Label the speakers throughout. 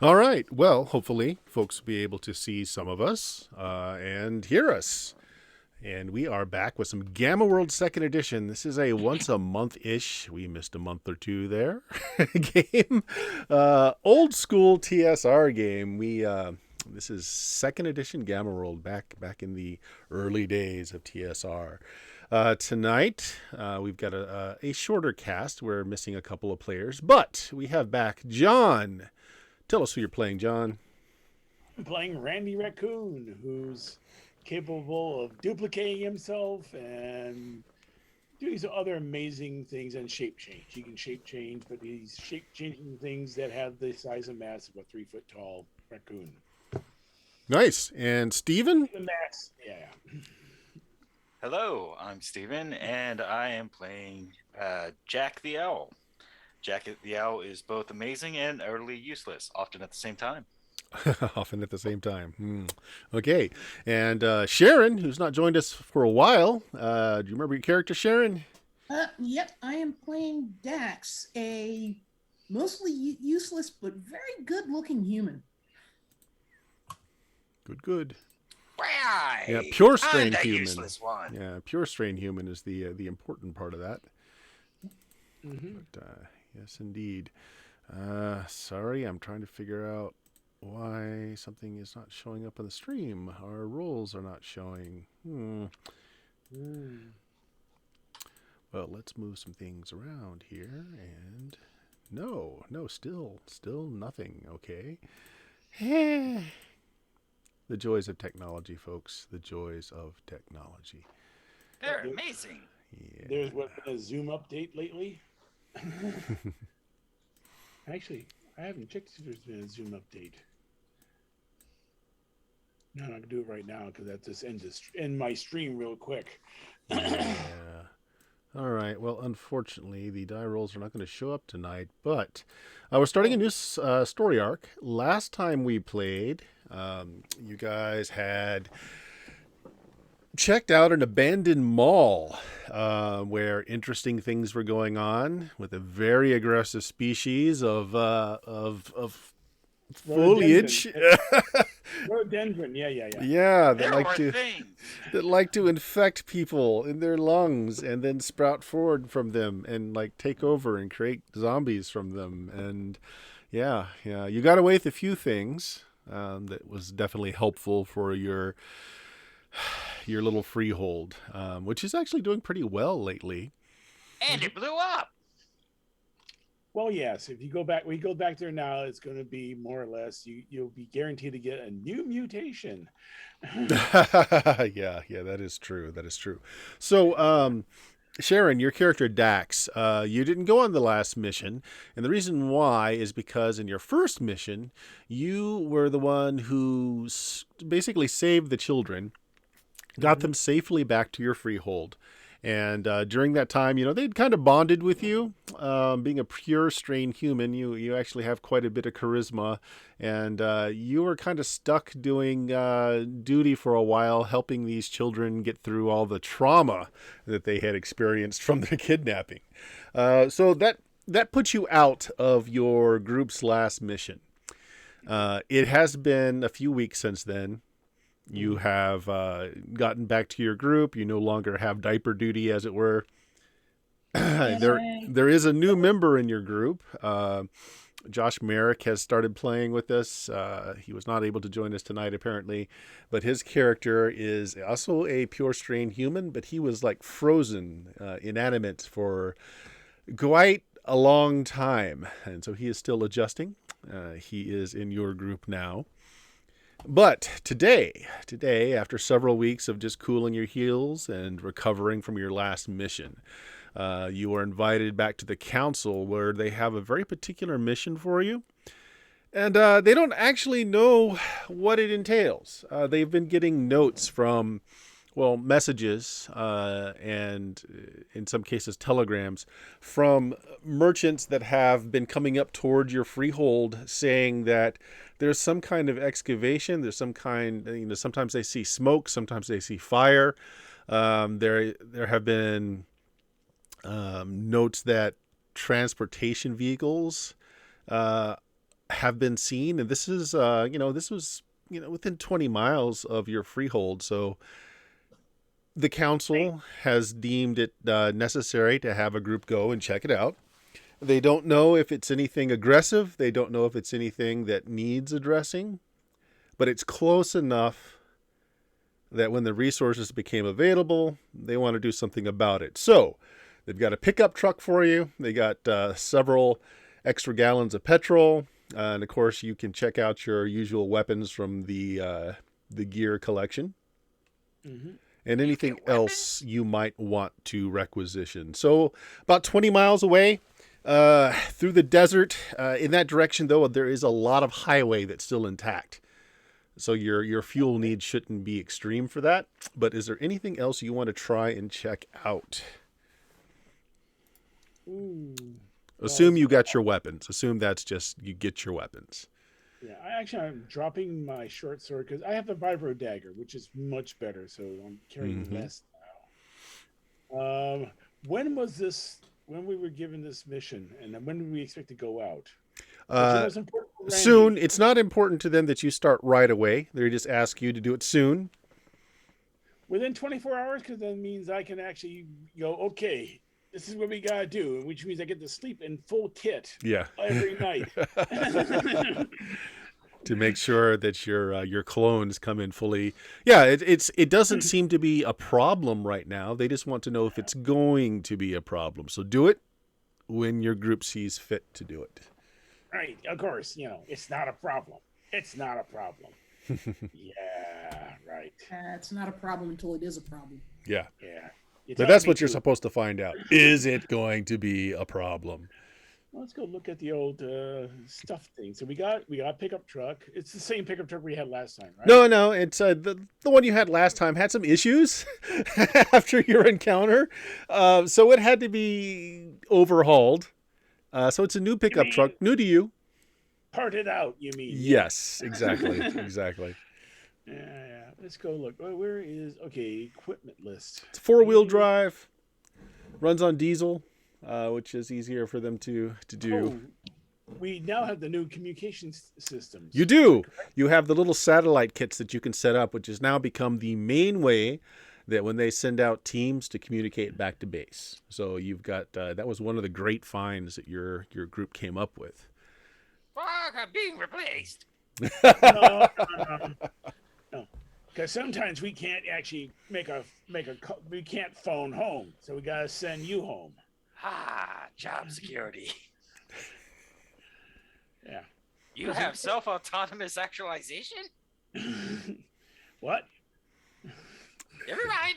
Speaker 1: All right. Well, hopefully, folks will be able to see some of us and hear us. And we are back with some Gamma World Second Edition. This is a once a month ish. We missed a month or two there. Game, old school TSR game. We this is Second Edition Gamma World back in the early days of TSR. Tonight, we've got a shorter cast. We're missing a couple of players, but we have back John. Tell us who you're playing, John.
Speaker 2: I'm playing Randy Raccoon, who's capable of duplicating himself and doing some other amazing things and shape change. He can shape change, but he's shape changing things that have the size and mass of a 3 foot tall raccoon.
Speaker 1: Nice. And Steven?
Speaker 2: The mass, yeah.
Speaker 3: Hello, I'm Steven, and I am playing Jack the Owl. Jack the Owl is both amazing and utterly useless, often at the same time.
Speaker 1: Often at the same time. Okay. And Sharon, who's not joined us for a while. Do you remember your character, Sharon?
Speaker 4: Yep, I am playing Dax, a mostly useless but very good-looking human.
Speaker 1: Good.
Speaker 3: Why?
Speaker 1: Yeah, pure strain
Speaker 3: I'm the
Speaker 1: human.
Speaker 3: useless one.
Speaker 1: Yeah, pure strain human is the important part of that.
Speaker 2: Mm-hmm.
Speaker 1: But, yes, indeed. Sorry, I'm trying to figure out why something is not showing up on the stream. Our roles are not showing. Well, let's move some things around here. And no, still nothing. Okay. The joys of technology, folks. The joys of technology.
Speaker 3: They're amazing.
Speaker 1: Yeah.
Speaker 2: There's been a Zoom update lately. Actually, I haven't checked if there's been a Zoom update. No, I'm not gonna do it right now because that just end my stream real quick.
Speaker 1: Yeah. All right. Well, unfortunately, the die rolls are not going to show up tonight, but we're starting a new story arc. Last time we played, you guys had checked out an abandoned mall where interesting things were going on with a very aggressive species of foliage.
Speaker 2: Rhododendron, yeah.
Speaker 1: Yeah,
Speaker 3: There were things.
Speaker 1: that like to infect people in their lungs and then sprout forward from them and like take over and create zombies from them. And yeah, you got away with a few things that was definitely helpful for your little freehold, which is actually doing pretty well lately.
Speaker 3: And it blew up.
Speaker 2: Well, yes. If you go back, we go back there now. It's going to be more or less. You'll be guaranteed to get a new mutation.
Speaker 1: Yeah, that is true. So, Sharon, your character Dax, you didn't go on the last mission, and the reason why is because in your first mission, you were the one who basically saved the children, got them safely back to your freehold. And during that time, they'd kind of bonded with you. Being a pure strain human, you actually have quite a bit of charisma. And you were kind of stuck doing duty for a while, helping these children get through all the trauma that they had experienced from their kidnapping. So that puts you out of your group's last mission. It has been a few weeks since then. You have gotten back to your group. You no longer have diaper duty, as it were. There is a new member in your group. Josh Merrick has started playing with us. He was not able to join us tonight, apparently. But his character is also a pure strain human, but he was like frozen, inanimate for quite a long time. And so he is still adjusting. He is in your group now. But today, after several weeks of just cooling your heels and recovering from your last mission, you are invited back to the council where they have a very particular mission for you. And they don't actually know what it entails. They've been getting notes from, messages and in some cases telegrams from merchants that have been coming up toward your freehold saying that there's some kind of excavation. There's some kind, sometimes they see smoke, sometimes they see fire. There have been notes that transportation vehicles have been seen, and this is, this was, within 20 miles of your freehold. So the council has deemed it necessary to have a group go and check it out. They don't know if it's anything aggressive. They don't know if it's anything that needs addressing, but it's close enough that when the resources became available, they want to do something about it. So they've got a pickup truck for you. They got several extra gallons of petrol. And of course, you can check out your usual weapons from the gear collection.
Speaker 2: Mm-hmm.
Speaker 1: And anything else you might want to requisition. So about 20 miles away through the desert. In that direction, though, there is a lot of highway that's still intact. So your fuel needs shouldn't be extreme for that. But is there anything else you want to try and check out?
Speaker 2: Ooh.
Speaker 1: Assume you got your weapons. Assume that's just you get your weapons.
Speaker 2: Yeah, I'm dropping my short sword because I have the vibro dagger, which is much better. So I'm carrying less now. When was this? When we were given this mission, and when did we expect to go out?
Speaker 1: Soon. It's not important to them that you start right away. They just ask you to do it soon.
Speaker 2: Within 24 hours, because that means I can actually go, okay, this is what we got to do, which means I get to sleep in full kit every night.
Speaker 1: To make sure that your clones come in fully. Yeah, it doesn't seem to be a problem right now. They just want to know if it's going to be a problem. So do it when your group sees fit to do it.
Speaker 2: Right, of course, it's not a problem. It's not a problem. Yeah, right.
Speaker 4: It's not a problem until it is a problem.
Speaker 1: Yeah.
Speaker 2: Yeah.
Speaker 1: But that's what you're supposed to find out. Is it going to be a problem?
Speaker 2: Well, let's go look at the old stuff thing. So we got a pickup truck. It's the same pickup truck we had last time, right?
Speaker 1: No. It's the one you had last time had some issues after your encounter, so it had to be overhauled. So it's a new pickup truck, new to you.
Speaker 2: Parted out, you mean?
Speaker 1: Yes, exactly, exactly.
Speaker 2: Yeah. Let's go look. Where is equipment list?
Speaker 1: It's 4-wheel drive, runs on diesel, which is easier for them to do.
Speaker 2: Oh, we now have the new communication systems.
Speaker 1: You do. You have the little satellite kits that you can set up, which has now become the main way that when they send out teams to communicate back to base. So you've got that was one of the great finds that your group came up with.
Speaker 3: Fuck, I'm being replaced.
Speaker 2: No. Because sometimes we can't actually we can't phone home, so we gotta send you home.
Speaker 3: Job security.
Speaker 2: Yeah.
Speaker 3: You have self-autonomous actualization?
Speaker 2: What?
Speaker 3: Never mind.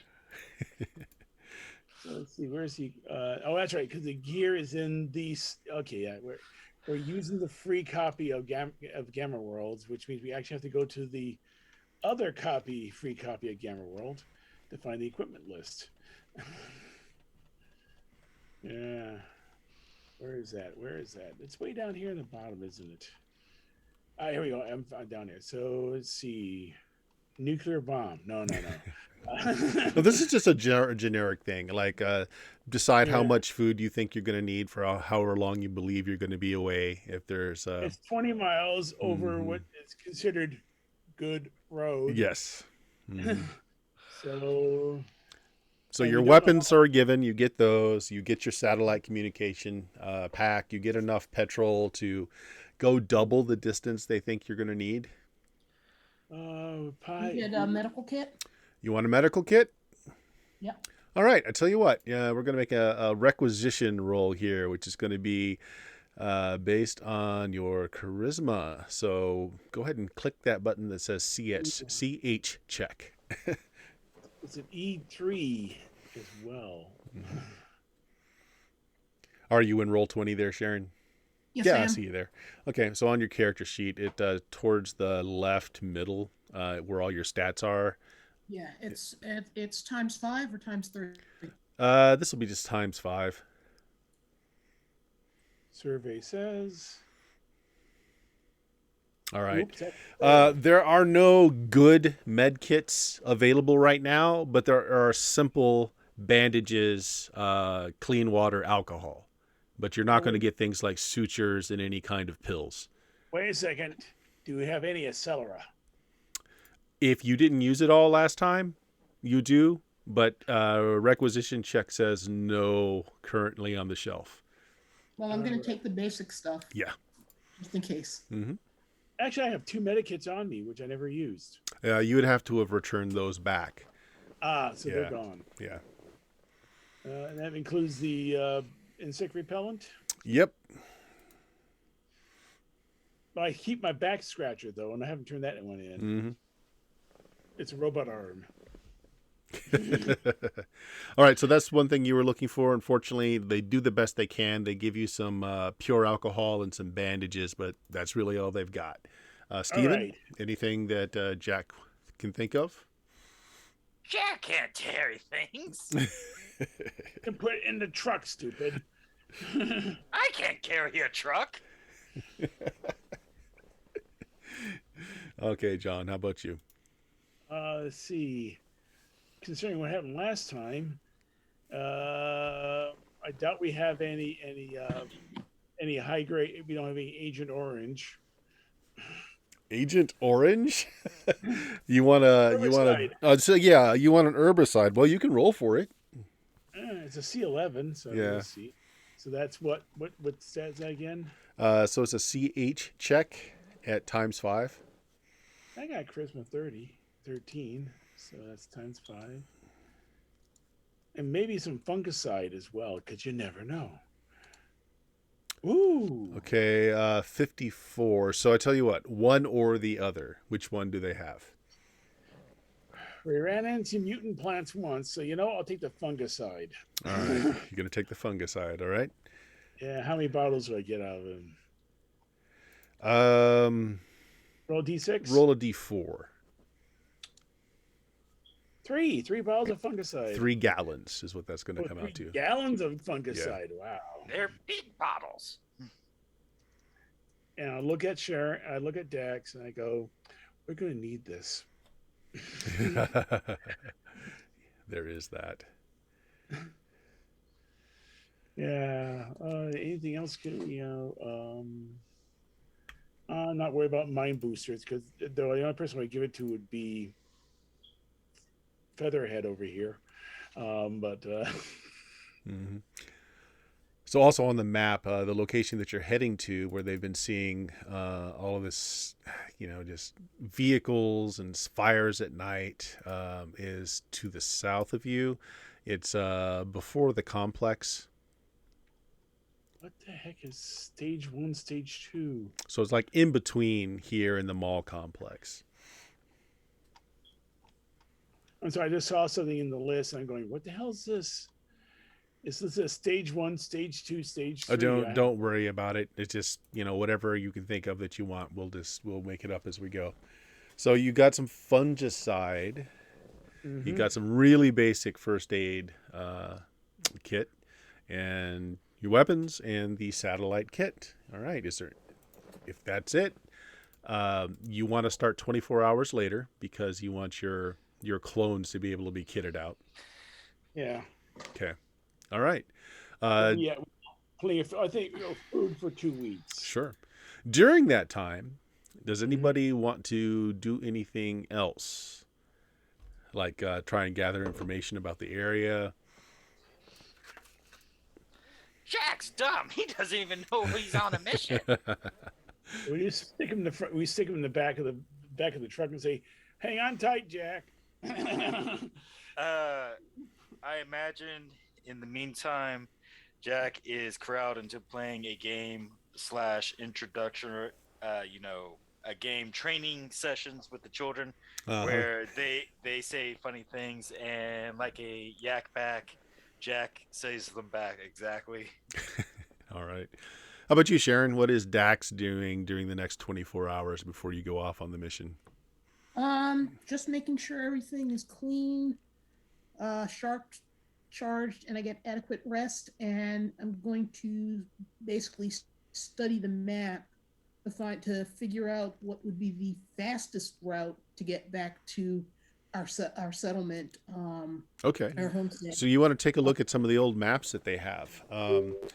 Speaker 2: So let's see, where is he? That's right, because the gear is in these. Okay, yeah, we're using the free copy of GammaWorlds, which means we actually have to go to the other free copy of GammaWorld to find the equipment list. Yeah. Where is that? It's way down here in the bottom, isn't it? Here we go. I'm down here. So let's see. Nuclear bomb. No.
Speaker 1: No, this is just a generic thing. Like decide how much food you think you're going to need for however long you believe you're going to be away. If there's
Speaker 2: it's 20 miles over what is considered good road.
Speaker 1: Yes. Mm-hmm. So your weapons are given. You get those. You get your satellite communication pack. You get enough petrol to go double the distance they think you're going to need.
Speaker 4: You get a medical kit?
Speaker 1: You want a medical kit?
Speaker 4: Yep.
Speaker 1: All right. I tell you what. Yeah, we're going to make a requisition roll here, which is going to be based on your charisma. So go ahead and click that button that says CH check.
Speaker 2: It's an E3 as well.
Speaker 1: Mm-hmm. Are you in Roll20 there, Sharon?
Speaker 4: Yes,
Speaker 1: yeah, I see you there. Okay, so on your character sheet, it towards the left middle, where all your stats are.
Speaker 4: Yeah, it's ×5 or ×3.
Speaker 1: This will be just ×5.
Speaker 2: Survey says.
Speaker 1: All right. There are no good med kits available right now, but there are simple bandages, clean water, alcohol. But you're not going to get things like sutures and any kind of pills.
Speaker 2: Wait a second. Do we have any Accelera?
Speaker 1: If you didn't use it all last time, you do, but requisition check says no currently on the shelf.
Speaker 4: Well, I'm going to take the basic stuff
Speaker 1: Yeah.
Speaker 4: just in case.
Speaker 1: Mm-hmm.
Speaker 2: Actually, I have 2 medikits on me, which I never used.
Speaker 1: You would have to have returned those back.
Speaker 2: So
Speaker 1: Yeah.
Speaker 2: they're gone.
Speaker 1: Yeah.
Speaker 2: And that includes the insect repellent.
Speaker 1: Yep.
Speaker 2: I keep my back scratcher, though, and I haven't turned that one in.
Speaker 1: Mm-hmm.
Speaker 2: It's a robot arm.
Speaker 1: All right, so that's one thing you were looking for. Unfortunately, they do the best they can. They give you some pure alcohol and some bandages, but that's really all they've got. Steven,
Speaker 2: right.
Speaker 1: anything that Jack can think of?
Speaker 3: Jack can't carry things.
Speaker 2: You can put it in the truck, stupid.
Speaker 3: I can't carry a truck.
Speaker 1: Okay, John, how about you?
Speaker 2: Let's see. Considering what happened last time, I doubt we have any high grade. We don't have any Agent Orange.
Speaker 1: Agent Orange? you want a
Speaker 2: Herbicide.
Speaker 1: so yeah, you want an herbicide. Well, you can roll for it.
Speaker 2: It's a C11, so
Speaker 1: Yeah.
Speaker 2: let's see. So that's what stats that again?
Speaker 1: So it's a CH check at ×5.
Speaker 2: I got charisma 13, so that's ×5. And maybe some fungicide as well, because you never know. Ooh.
Speaker 1: Okay, 54. So I tell you what, one or the other. Which one do they have?
Speaker 2: We ran into mutant plants once, so I'll take the fungicide.
Speaker 1: All right, you're gonna take the fungicide. All right.
Speaker 2: Yeah, how many bottles do I get out of him? Roll D6.
Speaker 1: Roll a D4.
Speaker 2: 3 bottles of fungicide.
Speaker 1: 3 gallons is what that's going to come out
Speaker 2: 3
Speaker 1: to.
Speaker 2: gallons of fungicide. Yeah. Wow.
Speaker 3: They're big bottles.
Speaker 2: And I look at Sharon, I look at Dax, and I go, "We're going to need this."
Speaker 1: There is that.
Speaker 2: Yeah. Anything else? I'm not worried about mind boosters because the only person I'd give it to would be Featherhead over here.
Speaker 1: Mm-hmm. So also on the map, the location that you're heading to, where they've been seeing all of this, just vehicles and fires at night, is to the south of you. It's before the complex.
Speaker 2: What the heck is stage 1, stage 2?
Speaker 1: So it's like in between here and the mall complex.
Speaker 2: And so I just saw something in the list, and I'm going, "What the hell is this? Is this a stage 1, stage 2, stage 3?"
Speaker 1: Don't worry about it. It's just whatever you can think of that you want. We'll make it up as we go. So you got some fungicide.
Speaker 2: Mm-hmm.
Speaker 1: You got some really basic first aid kit, and your weapons and the satellite kit. All right. If that's it, you want to start 24 hours later because you want your clones to be able to be kitted out.
Speaker 2: Yeah.
Speaker 1: Okay. All right.
Speaker 2: Yeah. Plenty of, I think, food for 2 weeks.
Speaker 1: Sure. During that time, does anybody want to do anything else? Like try and gather information about the area?
Speaker 3: Jack's dumb. He doesn't even know he's on a mission.
Speaker 2: We just stick him in the front. We stick him in the back of the truck and say, "Hang on tight, Jack."
Speaker 3: I imagine in the meantime, Jack is corralled into playing a game / introduction, a game training sessions with the children, where they say funny things, and like a yak back, Jack says them back exactly.
Speaker 1: All right. How about you, Sharon? What is Dax doing during the next 24 hours before you go off on the mission?
Speaker 4: Just making sure everything is clean, sharp, charged, and I get adequate rest. And I'm going to basically study the map to figure out what would be the fastest route to get back to our settlement,
Speaker 1: Okay.
Speaker 4: our homestead.
Speaker 1: So you want to take a look at some of the old maps that they have.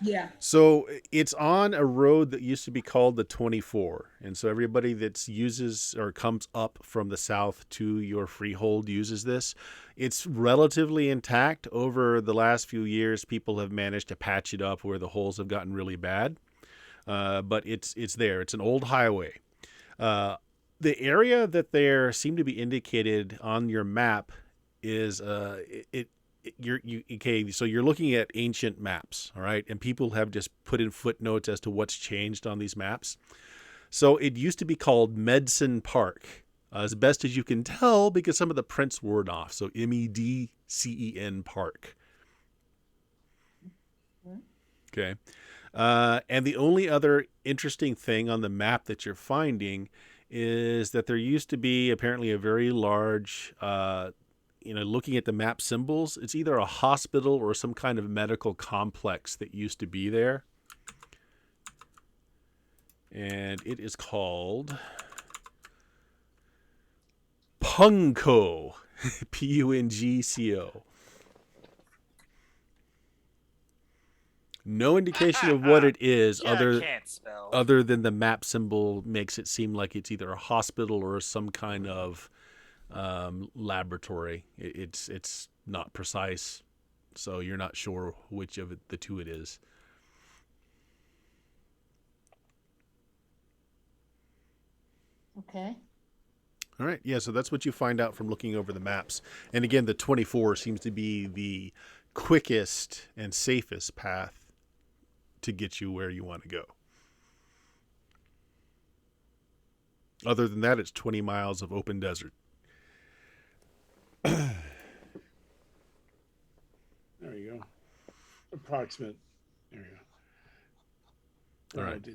Speaker 4: Yeah.
Speaker 1: So it's on a road that used to be called the 24. And so everybody that uses or comes up from the south to your freehold uses this. It's relatively intact. Over the last few years, people have managed to patch it up where the holes have gotten really bad. But it's there. It's an old highway. The area that there seem to be indicated on your map is okay, so you're looking at ancient maps, all right, and people have just put in footnotes as to what's changed on these maps. So it used to be called Medicine Park, as best as you can tell, because some of the prints were off. So Medcen Park. Okay. And the only other interesting thing on the map that you're finding is that there used to be apparently a very large, looking at the map symbols, it's either a hospital or some kind of medical complex that used to be there. And it is called Pungco. Pungco. No indication of what it is other than the map symbol makes it seem like it's either a hospital or some kind of laboratory. It's not precise, so you're not sure which of the two it is.
Speaker 4: Okay.
Speaker 1: All right, yeah, so that's what you find out from looking over the maps. And again, the 24 seems to be the quickest and safest path to get you where you want to go. Other than that, it's 20 miles of open desert.
Speaker 2: There you go. Approximate. There you go.
Speaker 1: All right.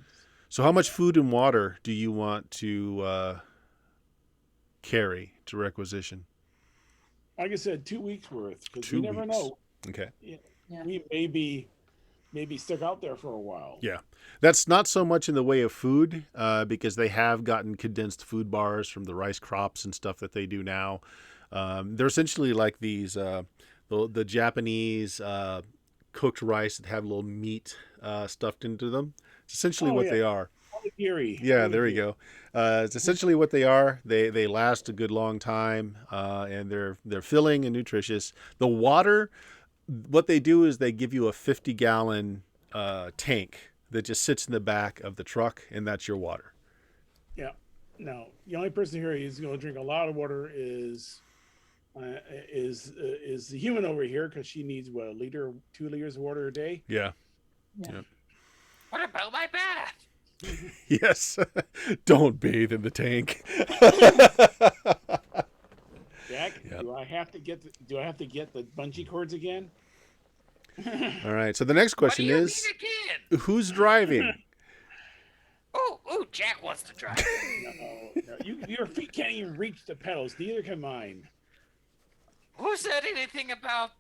Speaker 1: So how much food and water do you want to carry to requisition?
Speaker 2: Like I said, 2 weeks worth, because
Speaker 1: 2
Speaker 2: we never
Speaker 1: weeks.
Speaker 2: know.
Speaker 1: Okay.
Speaker 4: Yeah.
Speaker 2: We may be stuck out there for a while.
Speaker 1: Yeah. That's not so much in the way of food, because they have gotten condensed food bars from the rice crops and stuff that they do now. They're essentially like these, the Japanese cooked rice that have a little meat stuffed into them. It's essentially what they are.
Speaker 2: Onigiri.
Speaker 1: Yeah, there you go. It's essentially what they are. They last a good long time, and they're filling and nutritious. The water, what they do is they give you a 50-gallon tank that just sits in the back of the truck, and that's your water.
Speaker 2: Yeah. Now, the only person here who's going to drink a lot of water is the human over here, because she needs what, 2 liters of water a day.
Speaker 1: Yeah.
Speaker 4: Yeah.
Speaker 3: What about my bath?
Speaker 1: Yes. Don't bathe in the tank.
Speaker 2: Jack,
Speaker 1: Yep.
Speaker 2: do I have to get the bungee cords again?
Speaker 1: All right. So the next question is, who's driving?
Speaker 3: Oh, Jack wants to drive.
Speaker 2: No. Your feet can't even reach the pedals. Neither can mine.
Speaker 3: Who said anything about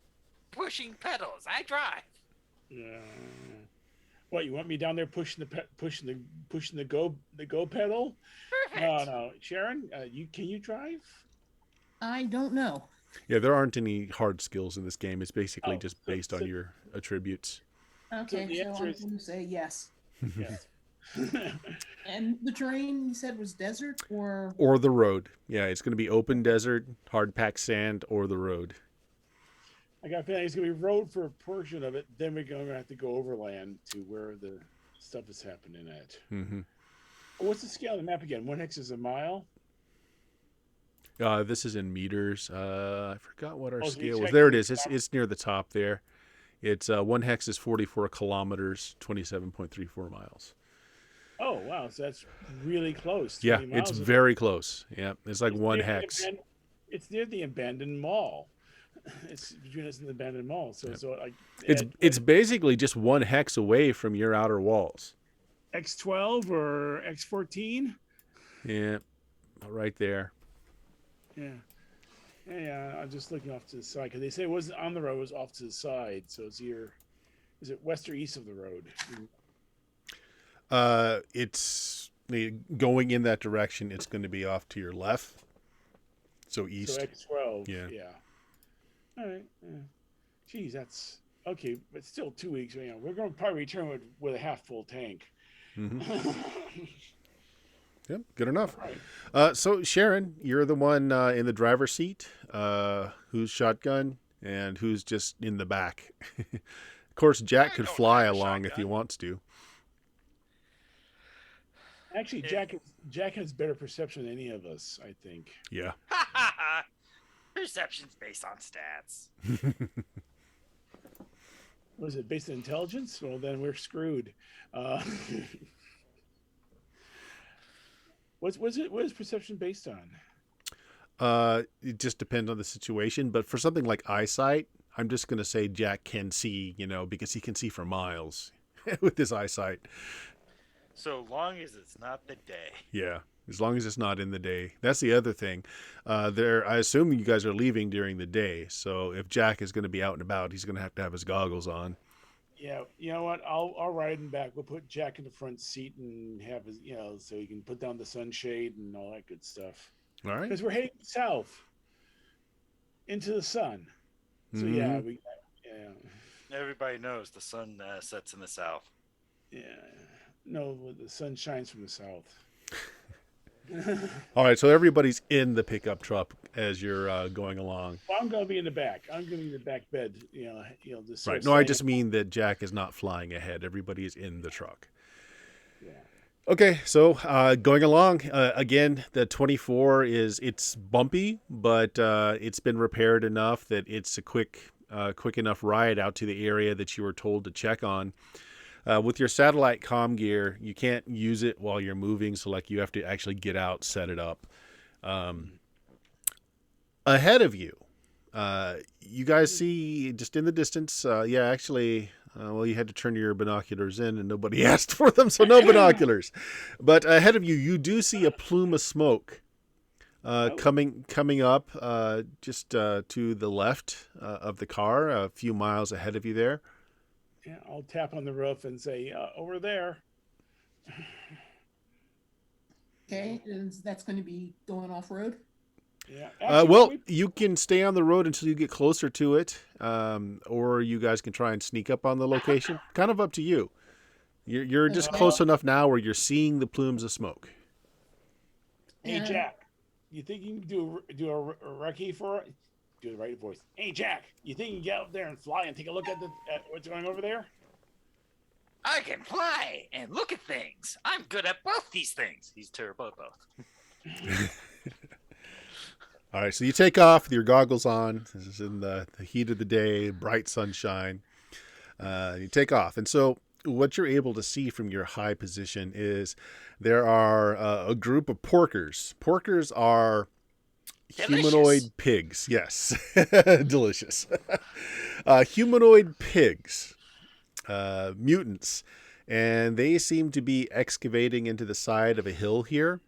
Speaker 3: pushing pedals? I drive.
Speaker 2: What, you want me down there pushing the go pedal?
Speaker 3: Perfect.
Speaker 2: No, Sharon, can you drive?
Speaker 4: I don't know.
Speaker 1: Yeah, there aren't any hard skills in this game. It's basically
Speaker 2: Oh,
Speaker 1: just based on your attributes.
Speaker 4: Okay,
Speaker 2: the
Speaker 4: so
Speaker 2: answer
Speaker 4: I'm
Speaker 2: is-
Speaker 4: going to say yes.
Speaker 2: Yes.
Speaker 4: And the terrain you said was desert or
Speaker 1: Or the road. Yeah, it's going to be open desert, hard packed sand, or the road.
Speaker 2: I got a feeling it's going to be road for a portion of it. Then we're going to have to go overland to where the stuff is happening at.
Speaker 1: Mm-hmm.
Speaker 2: What's the scale of the map again? 1 hex is a mile?
Speaker 1: This is in meters. I forgot what our
Speaker 2: Oh, so
Speaker 1: scale
Speaker 2: each
Speaker 1: was.
Speaker 2: hex
Speaker 1: There it
Speaker 2: is
Speaker 1: is. It's near the top there. It's 1 hex is 44 kilometers, 27.34 miles.
Speaker 2: Oh, wow. So that's really close.
Speaker 1: Yeah,
Speaker 2: 20
Speaker 1: it's
Speaker 2: miles.
Speaker 1: very close. Yeah, it's like
Speaker 2: It's
Speaker 1: 1
Speaker 2: near the
Speaker 1: hex.
Speaker 2: It's near the abandoned mall. It's between us and the abandoned mall. So,
Speaker 1: Yep.
Speaker 2: so like
Speaker 1: It's basically just 1 hex away from your outer walls.
Speaker 2: X12 or X14.
Speaker 1: Yeah, right there.
Speaker 2: Yeah. Yeah, I'm just looking off to the side because they say it wasn't on the road; it was off to the side. So it's either is it west or east of the road?
Speaker 1: It's going in that direction. It's going to be off to your left. So east.
Speaker 2: So X12.
Speaker 1: Yeah.
Speaker 2: Yeah. All right. Yeah. Geez, that's okay, but still 2 weeks. You know, we're going to probably return with a half full tank.
Speaker 1: Hmm.
Speaker 2: All
Speaker 1: Yep, good enough.
Speaker 2: right.
Speaker 1: So Sharon, you're the one in the driver's seat, who's shotgun and who's just in the back. Of course, Jack
Speaker 3: I
Speaker 1: could
Speaker 3: don't
Speaker 1: fly
Speaker 3: have a
Speaker 1: along if he
Speaker 3: shotgun.
Speaker 1: wants to.
Speaker 2: Actually,
Speaker 3: Eh.
Speaker 2: Jack has better perception than any of us, I think.
Speaker 1: Yeah.
Speaker 3: Perception's based on stats.
Speaker 2: Was it based on intelligence? Well, then we're screwed. Uh, what is perception based on?
Speaker 1: It just depends on the situation, but for something like eyesight, I'm just going to say Jack can see, because he can see for miles with his eyesight.
Speaker 3: So long as it's not the day.
Speaker 1: Yeah, as long as it's not in the day. That's the other thing. I assume you guys are leaving during the day, so if Jack is going to be out and about, he's going to have his goggles on.
Speaker 2: Yeah, you know what? I'll ride him back. We'll put Jack in the front seat and have his, so he can put down the sunshade and all that good stuff.
Speaker 1: All right.
Speaker 2: Because we're heading south into the sun. So
Speaker 1: Mhm.
Speaker 2: yeah,
Speaker 3: Everybody knows the sun sets in the south.
Speaker 2: yeah. No, the sun shines from the south.
Speaker 1: All right, so everybody's in the pickup truck as you're going along.
Speaker 2: Well, I'm gonna be in the back. I'm gonna be in the back bed. Just sort
Speaker 1: Right.
Speaker 2: of
Speaker 1: No, I
Speaker 2: saying,
Speaker 1: just mean that Jack is not flying ahead. Everybody is in the truck.
Speaker 2: yeah.
Speaker 1: Okay, so going along again, the 24 it's bumpy, but it's been repaired enough that it's a quick enough ride out to the area that you were told to check on. With your satellite comm gear, you can't use it while you're moving, so like you have to actually get out, set it up. Ahead of you, you guys see just in the distance. Actually, well, you had to turn your binoculars in, and nobody asked for them, so no binoculars. But ahead of you, you do see a plume of smoke coming up just to the left of the car, a few miles ahead of you there.
Speaker 2: Yeah, I'll tap on the roof and say, over there.
Speaker 4: Okay, and that's going to be going off road.
Speaker 2: Yeah.
Speaker 1: Well, you can stay on the road until you get closer to it, or you guys can try and sneak up on the location. Kind of up to you. You're just close enough now where you're seeing the plumes of smoke.
Speaker 2: Hey, Jack, you think you can do a recce for it? Do the right voice. Hey, Jack, you think you can get up there and fly and take a look at what's going over there?
Speaker 3: I can fly and look at things. I'm good at both these things. He's terrible at both.
Speaker 1: All right, so you take off with your goggles on. This is in the heat of the day, bright sunshine. You take off. And so what you're able to see from your high position is there are a group of porkers. Porkers are humanoid pigs. Yes, delicious. Humanoid pigs, mutants. And they seem to be excavating into the side of a hill here.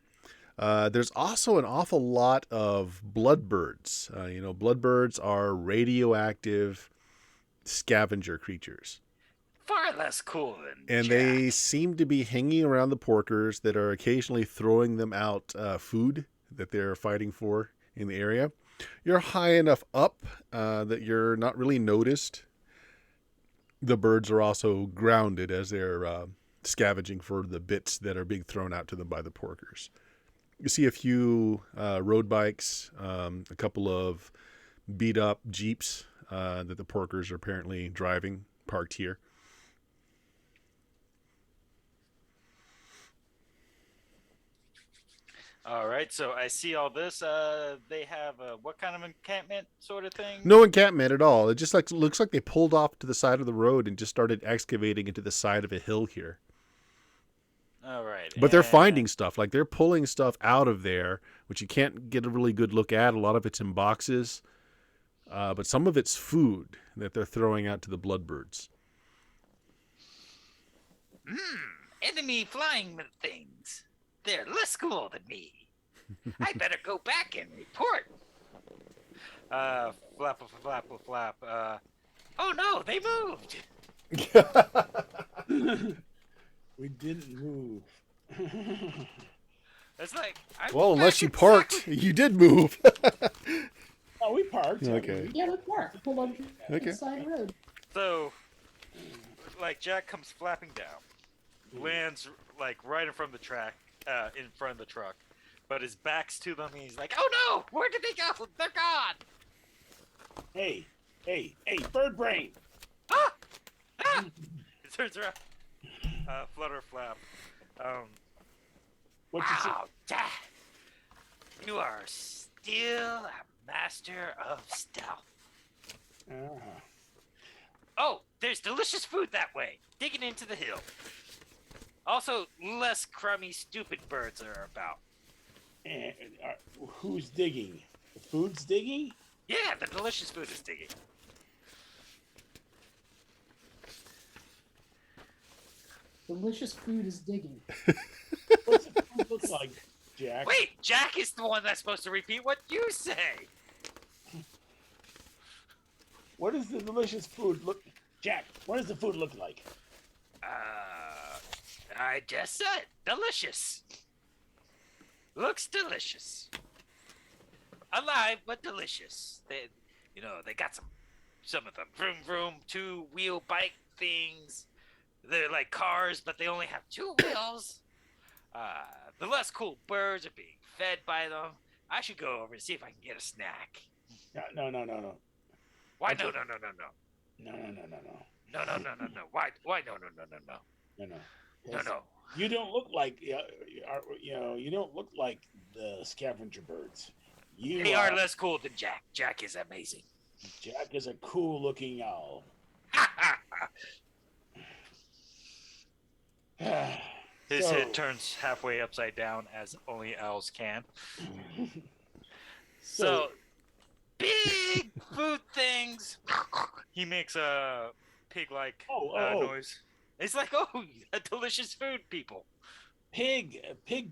Speaker 1: There's also an awful lot of bloodbirds. Bloodbirds are radioactive scavenger creatures.
Speaker 3: Far less cool than
Speaker 1: And
Speaker 3: Jack.
Speaker 1: they seem to be hanging around the porkers that are occasionally throwing them out food that they're fighting for in the area. You're high enough up that you're not really noticed. The birds are also grounded as they're scavenging for the bits that are being thrown out to them by the porkers. You see a few road bikes, a couple of beat up Jeeps that the porkers are apparently driving, parked here.
Speaker 3: All right, so I see all this. They have what kind of encampment sort of thing?
Speaker 1: No encampment at all. It just looks like they pulled off to the side of the road and just started excavating into the side of a hill here.
Speaker 3: All right.
Speaker 1: But they're finding stuff. Like they're pulling stuff out of there, which you can't get a really good look at. A lot of it's in boxes. But some of it's food that they're throwing out to the bloodbirds.
Speaker 3: Enemy flying things. They're less cool than me. I better go back and report. Flap. Oh no, they moved.
Speaker 2: We didn't move.
Speaker 3: It's like I'm
Speaker 1: Well, unless
Speaker 3: back
Speaker 1: you
Speaker 3: exactly-
Speaker 1: parked, you did move.
Speaker 2: Oh, we parked.
Speaker 1: Okay.
Speaker 4: Yeah, we parked. Pulled over to
Speaker 1: Okay.
Speaker 4: the side road.
Speaker 3: So, like Jack comes flapping down, lands like right in front of the track, in front of the truck, but his back's to them. And he's like, "Oh no! Where did they go? They're gone!"
Speaker 2: Hey, bird brain.
Speaker 3: Ah! Ah! He turns around. Flutter flap.
Speaker 2: What you see?
Speaker 3: Wow, Dad! You are still a master of stealth.
Speaker 2: Uh-huh.
Speaker 3: Oh, there's delicious food that way. Digging into the hill. Also, less crummy, stupid birds are about.
Speaker 2: And, who's digging? The food's digging?
Speaker 3: Yeah, the delicious food is digging.
Speaker 4: Delicious food is digging.
Speaker 2: What's the food look like, Jack?
Speaker 3: Wait, Jack is the one that's supposed to repeat what you say.
Speaker 2: What does the delicious food look? Jack, what does the food look like?
Speaker 3: I just said delicious. Looks delicious. Alive but delicious. They got some of them vroom vroom 2-wheel bike things. They're like cars, but they only have 2 wheels. The less cool birds are being fed by them. I should go over and see if I can get a snack.
Speaker 2: No.
Speaker 3: Why
Speaker 2: Okay.
Speaker 3: no.
Speaker 2: No.
Speaker 3: No. Why no. No.
Speaker 2: You don't look like you don't look like the scavenger birds. You
Speaker 3: They are less cool than Jack. Jack is amazing.
Speaker 2: Jack is a cool looking owl.
Speaker 3: His
Speaker 2: So-
Speaker 3: head turns halfway upside down, as only owls can. So, big food things. He makes a pig-like
Speaker 2: Oh.
Speaker 3: noise. It's like, oh, delicious food, people.
Speaker 2: pig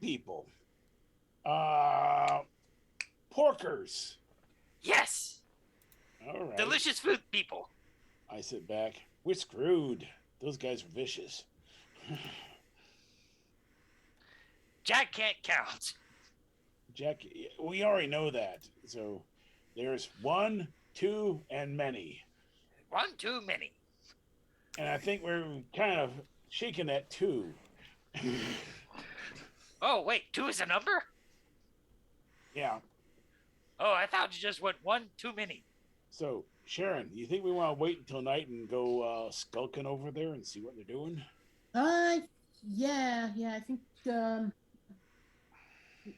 Speaker 2: people. Porkers.
Speaker 3: Yes,
Speaker 2: All right.
Speaker 3: delicious food, people.
Speaker 2: I sit back. We're screwed. Those guys are vicious.
Speaker 3: Jack can't count.
Speaker 2: Jack, we already know that. So there's 1, 2, and many.
Speaker 3: One too many.
Speaker 2: And I think we're kind of shaking that 2.
Speaker 3: Oh, wait, 2 is a number?
Speaker 2: Yeah.
Speaker 3: Oh, I thought you just went 1 too many.
Speaker 2: So, Sharon, you think we want to wait until night and go skulking over there and see what they're doing?
Speaker 4: Yeah, I think
Speaker 2: Well,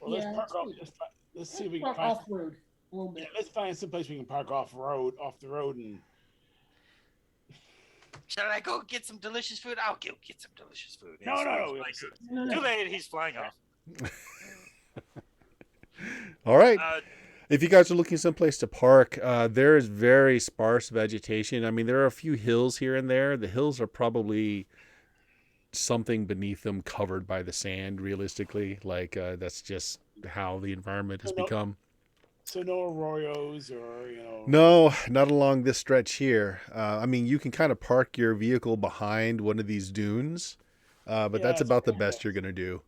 Speaker 2: let's
Speaker 4: Yeah,
Speaker 2: park off.
Speaker 4: let's
Speaker 2: Let's see if we can
Speaker 4: park
Speaker 2: find.
Speaker 4: off road a little
Speaker 2: Yeah,
Speaker 4: bit.
Speaker 2: let's find some place we can park off the road, and
Speaker 3: Shall I go get some delicious food? I'll go get some delicious food.
Speaker 2: no.
Speaker 4: No,
Speaker 3: Too late, he's flying off.
Speaker 1: All right.
Speaker 3: Uh,
Speaker 1: If you guys are looking someplace to park, there is very sparse vegetation. I mean, there are a few hills here and there. The hills are probably something beneath them covered by the sand, realistically. Like, that's just how the environment has
Speaker 2: So no-
Speaker 1: become.
Speaker 2: So no arroyos or
Speaker 1: No, not along this stretch here. I mean, you can kind of park your vehicle behind one of these dunes, but
Speaker 2: Yeah,
Speaker 1: that's
Speaker 2: it's
Speaker 1: about the
Speaker 2: pretty
Speaker 1: best
Speaker 2: close.
Speaker 1: you're going to do.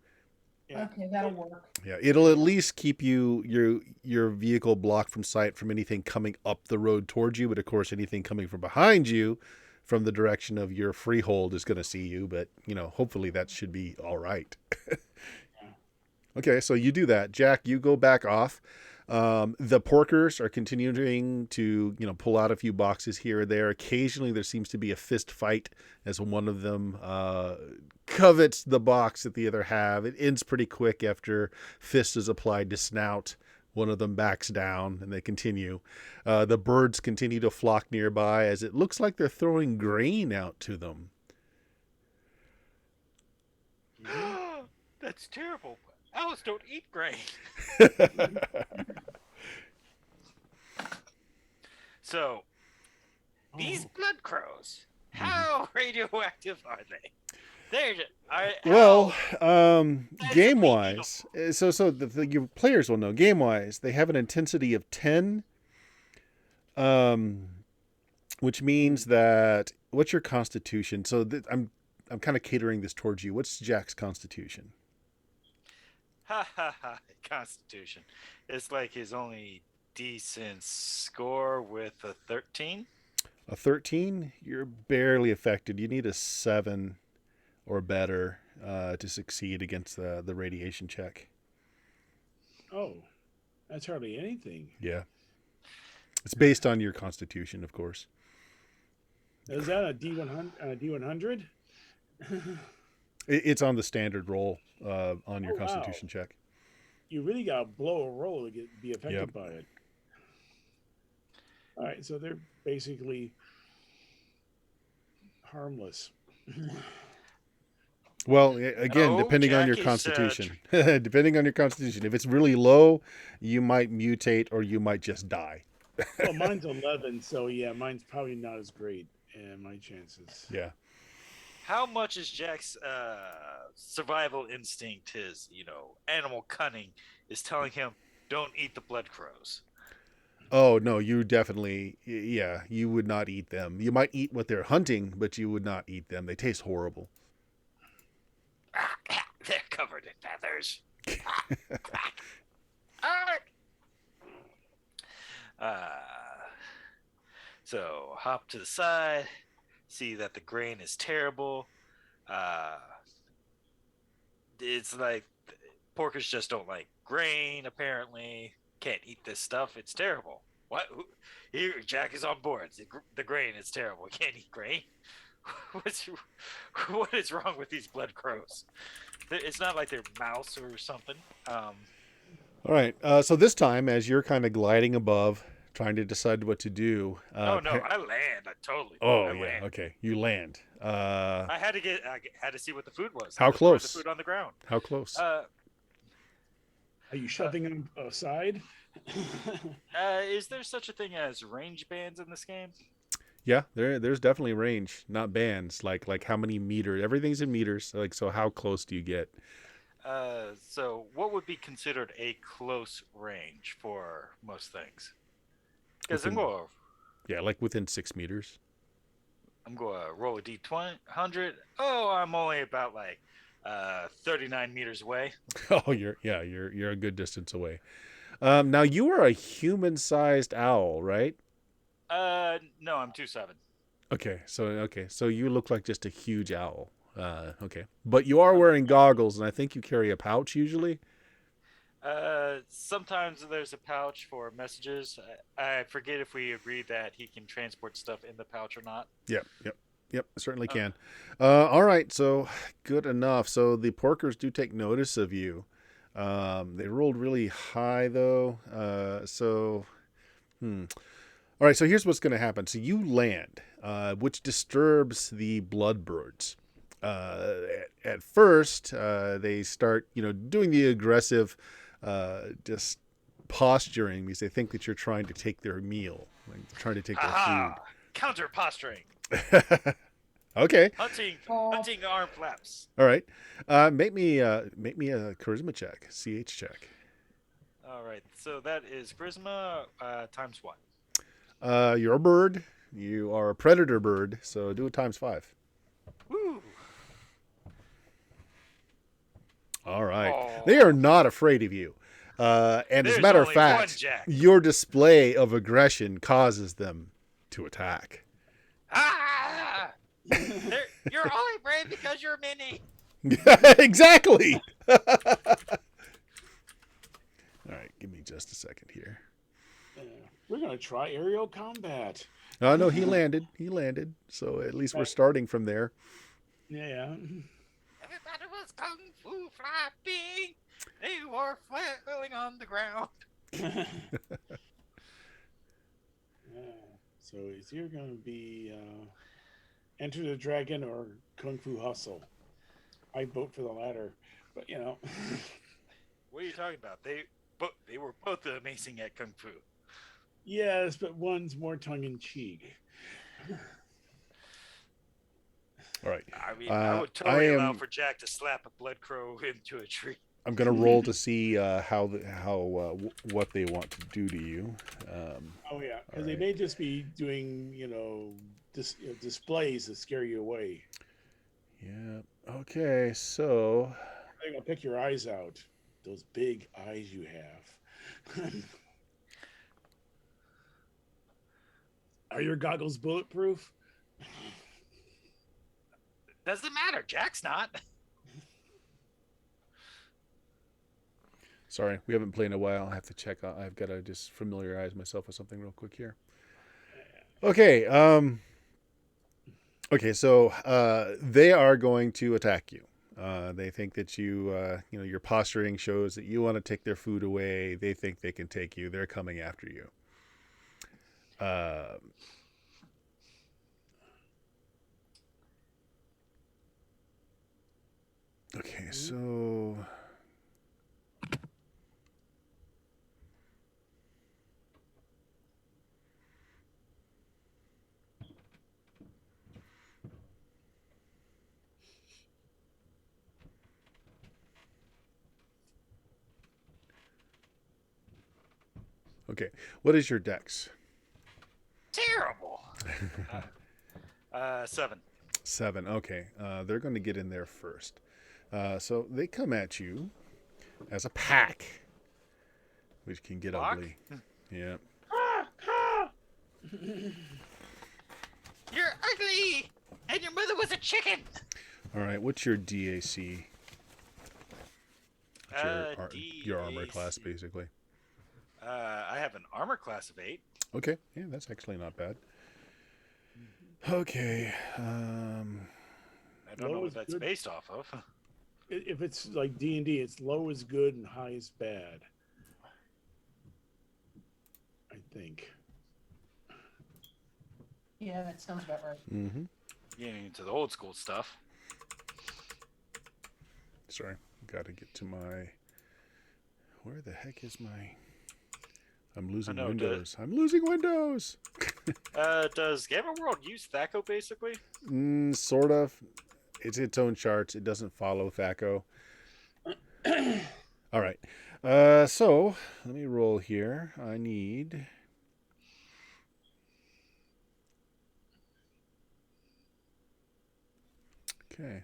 Speaker 2: Yeah.
Speaker 4: Okay, that'll work.
Speaker 1: Yeah, it'll at least keep your vehicle blocked from sight from anything coming up the road towards you. But of course, anything coming from behind you, from the direction of your freehold, is going to see you. But hopefully that should be all right. Okay, so you do that, Jack. You go back off. The porkers are continuing to pull out a few boxes here or there. Occasionally, there seems to be a fist fight as one of them covets the box that the other have. It ends pretty quick after fist is applied to snout. One of them backs down, and they continue. The birds continue to flock nearby as it looks like they're throwing grain out to them.
Speaker 3: That's terrible. Owls don't eat grain. So, these blood crows, how radioactive are they?
Speaker 1: Well,
Speaker 3: That's
Speaker 1: game wise, so your players will know. Game wise, they have an intensity of 10, which means that what's your constitution? So I'm kind of catering this towards you. What's Jack's constitution?
Speaker 3: Ha ha ha. Constitution. It's like his only decent score with a 13.
Speaker 1: A 13, you're barely affected. You need a 7 or better to succeed against the radiation check.
Speaker 2: Oh, that's hardly anything.
Speaker 1: Yeah. It's based on your constitution, of course.
Speaker 2: Is that a D100? D100?
Speaker 1: It's on the standard roll on your
Speaker 2: Oh, wow.
Speaker 1: constitution check.
Speaker 2: You really got to blow a roll to be affected
Speaker 1: Yep.
Speaker 2: by it. All right, so they're basically harmless.
Speaker 1: Well, again,
Speaker 3: No,
Speaker 1: depending on your
Speaker 3: Jack is,
Speaker 1: constitution. Depending on your constitution. If it's really low, you might mutate or you might just die.
Speaker 2: Well, mine's 11, so yeah, mine's probably not as great. And my chances.
Speaker 1: Yeah.
Speaker 3: How much is Jack's survival instinct, his, animal cunning, is telling him, don't eat the blood crows?
Speaker 1: Oh, no, you definitely, yeah, you would not eat them. You might eat what they're hunting, but you would not eat them. They taste horrible.
Speaker 3: They're covered in feathers. So hop to the side, see that the grain is terrible. It's like porkers just don't like grain, apparently. Can't eat this stuff. It's terrible. What? Here, Jack is on board. The grain is terrible. Can't eat grain. What is wrong with these blood crows? It's not like they're mouse or something.
Speaker 1: All right. So this time, as you're kind of gliding above, trying to decide what to do.
Speaker 3: Oh no, I land. I totally.
Speaker 1: Oh
Speaker 3: I
Speaker 1: yeah.
Speaker 3: land.
Speaker 1: Okay, you land.
Speaker 3: I had to see what the food was.
Speaker 1: How
Speaker 3: Just throw
Speaker 1: close?
Speaker 3: The food on the ground.
Speaker 1: How close?
Speaker 2: Are you shoving them aside?
Speaker 3: Is there such a thing as range bands in this game?
Speaker 1: Yeah, there's definitely range, not bands. Like how many meters? Everything's in meters. Like, so how close do you get?
Speaker 3: So what would be considered a close range for most things? Because
Speaker 1: Yeah, like within 6 meters.
Speaker 3: I'm going to roll a D100. Oh, I'm only about like 39 meters away.
Speaker 1: Oh, you're a good distance away. Now you are a human-sized owl, right?
Speaker 3: No, I'm 2'7".
Speaker 1: Okay, so you look like just a huge owl. Okay, but you are wearing goggles, and I think you carry a pouch usually.
Speaker 3: Sometimes there's a pouch for messages. I forget if we agreed that he can transport stuff in the pouch or not.
Speaker 1: Yep, certainly can. All right, so good enough. So the porkers do take notice of you. They rolled really high though. All right, so here's what's going to happen. So you land, which disturbs the bloodbirds. At first, they start, doing the aggressive, just posturing because they think that you're trying to take their meal, like trying to take their food.
Speaker 3: Counter posturing.
Speaker 1: Okay.
Speaker 3: Hunting arm flaps.
Speaker 1: All right. Make me a charisma check, CH check.
Speaker 3: All right. So that is charisma times what?
Speaker 1: You're a bird. You are a predator bird, so do it times 5.
Speaker 3: Woo.
Speaker 1: All right.
Speaker 3: Oh.
Speaker 1: They are not afraid of you. And as a
Speaker 3: There's
Speaker 1: matter of
Speaker 3: only one
Speaker 1: fact,
Speaker 3: Jack.
Speaker 1: your display of aggression causes them to attack.
Speaker 3: Ah! You're only brave because you're mini.
Speaker 1: Exactly. All right, give me just a second here.
Speaker 2: We're going to try aerial combat.
Speaker 1: No, he landed. He landed. So at least we're starting from there.
Speaker 2: Yeah.
Speaker 3: Everybody was kung fu flapping. They were flailing on the ground.
Speaker 2: So it's either going to be Enter the Dragon or Kung Fu Hustle. I vote for the latter, but
Speaker 3: What are you talking about? They were both amazing at kung fu.
Speaker 2: Yes, but one's more tongue-in-cheek.
Speaker 1: All right.
Speaker 3: I mean, I would totally
Speaker 1: I
Speaker 3: allow
Speaker 1: am-
Speaker 3: for Jack to slap a blood crow into a tree.
Speaker 1: I'm going to roll to see what they want to do to you.
Speaker 2: Oh yeah, because they
Speaker 1: right.
Speaker 2: may just be doing displays to scare you away.
Speaker 1: Yeah. Okay. So
Speaker 2: They're gonna pick your eyes out. those big eyes you have. Are your goggles bulletproof?
Speaker 3: Doesn't matter. Jack's not.
Speaker 1: Sorry, we haven't played in a while. I have to check. I've got to just familiarize myself with something real quick here. Okay. Okay. So they are going to attack you. They think that your posturing shows that you want to take their food away. They think they can take you. They're coming after you. Okay. So. Okay. What is your dex?
Speaker 3: Terrible. 7.
Speaker 1: 7. Okay. They're going to get in there first. So they come at you as a pack, which can get
Speaker 3: Pack?
Speaker 1: ugly. Yeah.
Speaker 3: You're ugly, and your mother was a chicken.
Speaker 1: All right. What's your DAC? What's your armor
Speaker 3: DAC.
Speaker 1: class, basically.
Speaker 3: I have an armor class of 8.
Speaker 1: Okay. Yeah, that's actually not bad. Okay.
Speaker 3: I don't know
Speaker 2: Low
Speaker 3: what
Speaker 2: is
Speaker 3: that's
Speaker 2: good.
Speaker 3: based off of.
Speaker 2: If it's like D&D, it's low is good and high is bad. I think.
Speaker 4: Yeah, that sounds about right.
Speaker 1: Mm-hmm.
Speaker 3: Getting into the old school stuff.
Speaker 1: Sorry. Got to get to my... Where the heck is my... I'm losing
Speaker 3: know,
Speaker 1: Windows. I'm losing Windows!
Speaker 3: Does GammaWorld use THACO basically?
Speaker 1: Sort of. It's its own charts. It doesn't follow THACO. All right. So let me roll here. I need... Okay.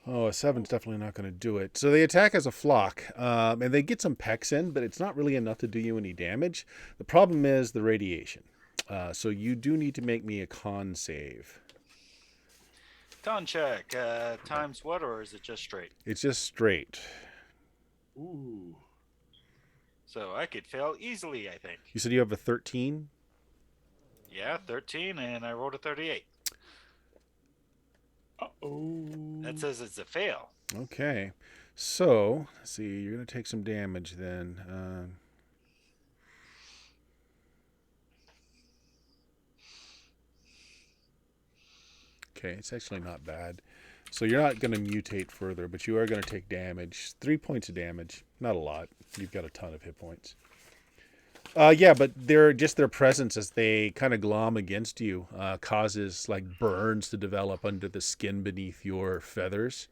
Speaker 1: Oh, a 7's definitely not going to do it. So they attack as a flock, and they get some pecks in, but it's not really enough to do you any damage. The problem is the radiation. So you do need to make me a con save.
Speaker 3: Con check. Times what, or is it just straight?
Speaker 1: It's just straight.
Speaker 2: Ooh.
Speaker 3: So I could fail easily, I think.
Speaker 1: You said you have a 13?
Speaker 3: Yeah, 13, and I rolled a 38.
Speaker 2: Uh-oh.
Speaker 3: That says it's a fail.
Speaker 1: Okay. So, let's see, you're going to take some damage then. Okay, it's actually not bad. So you're not going to mutate further, but you are going to take damage. 3 points of damage. Not a lot. You've got a ton of hit points. Yeah, but their presence as they kind of glom against you causes like burns to develop under the skin beneath your feathers.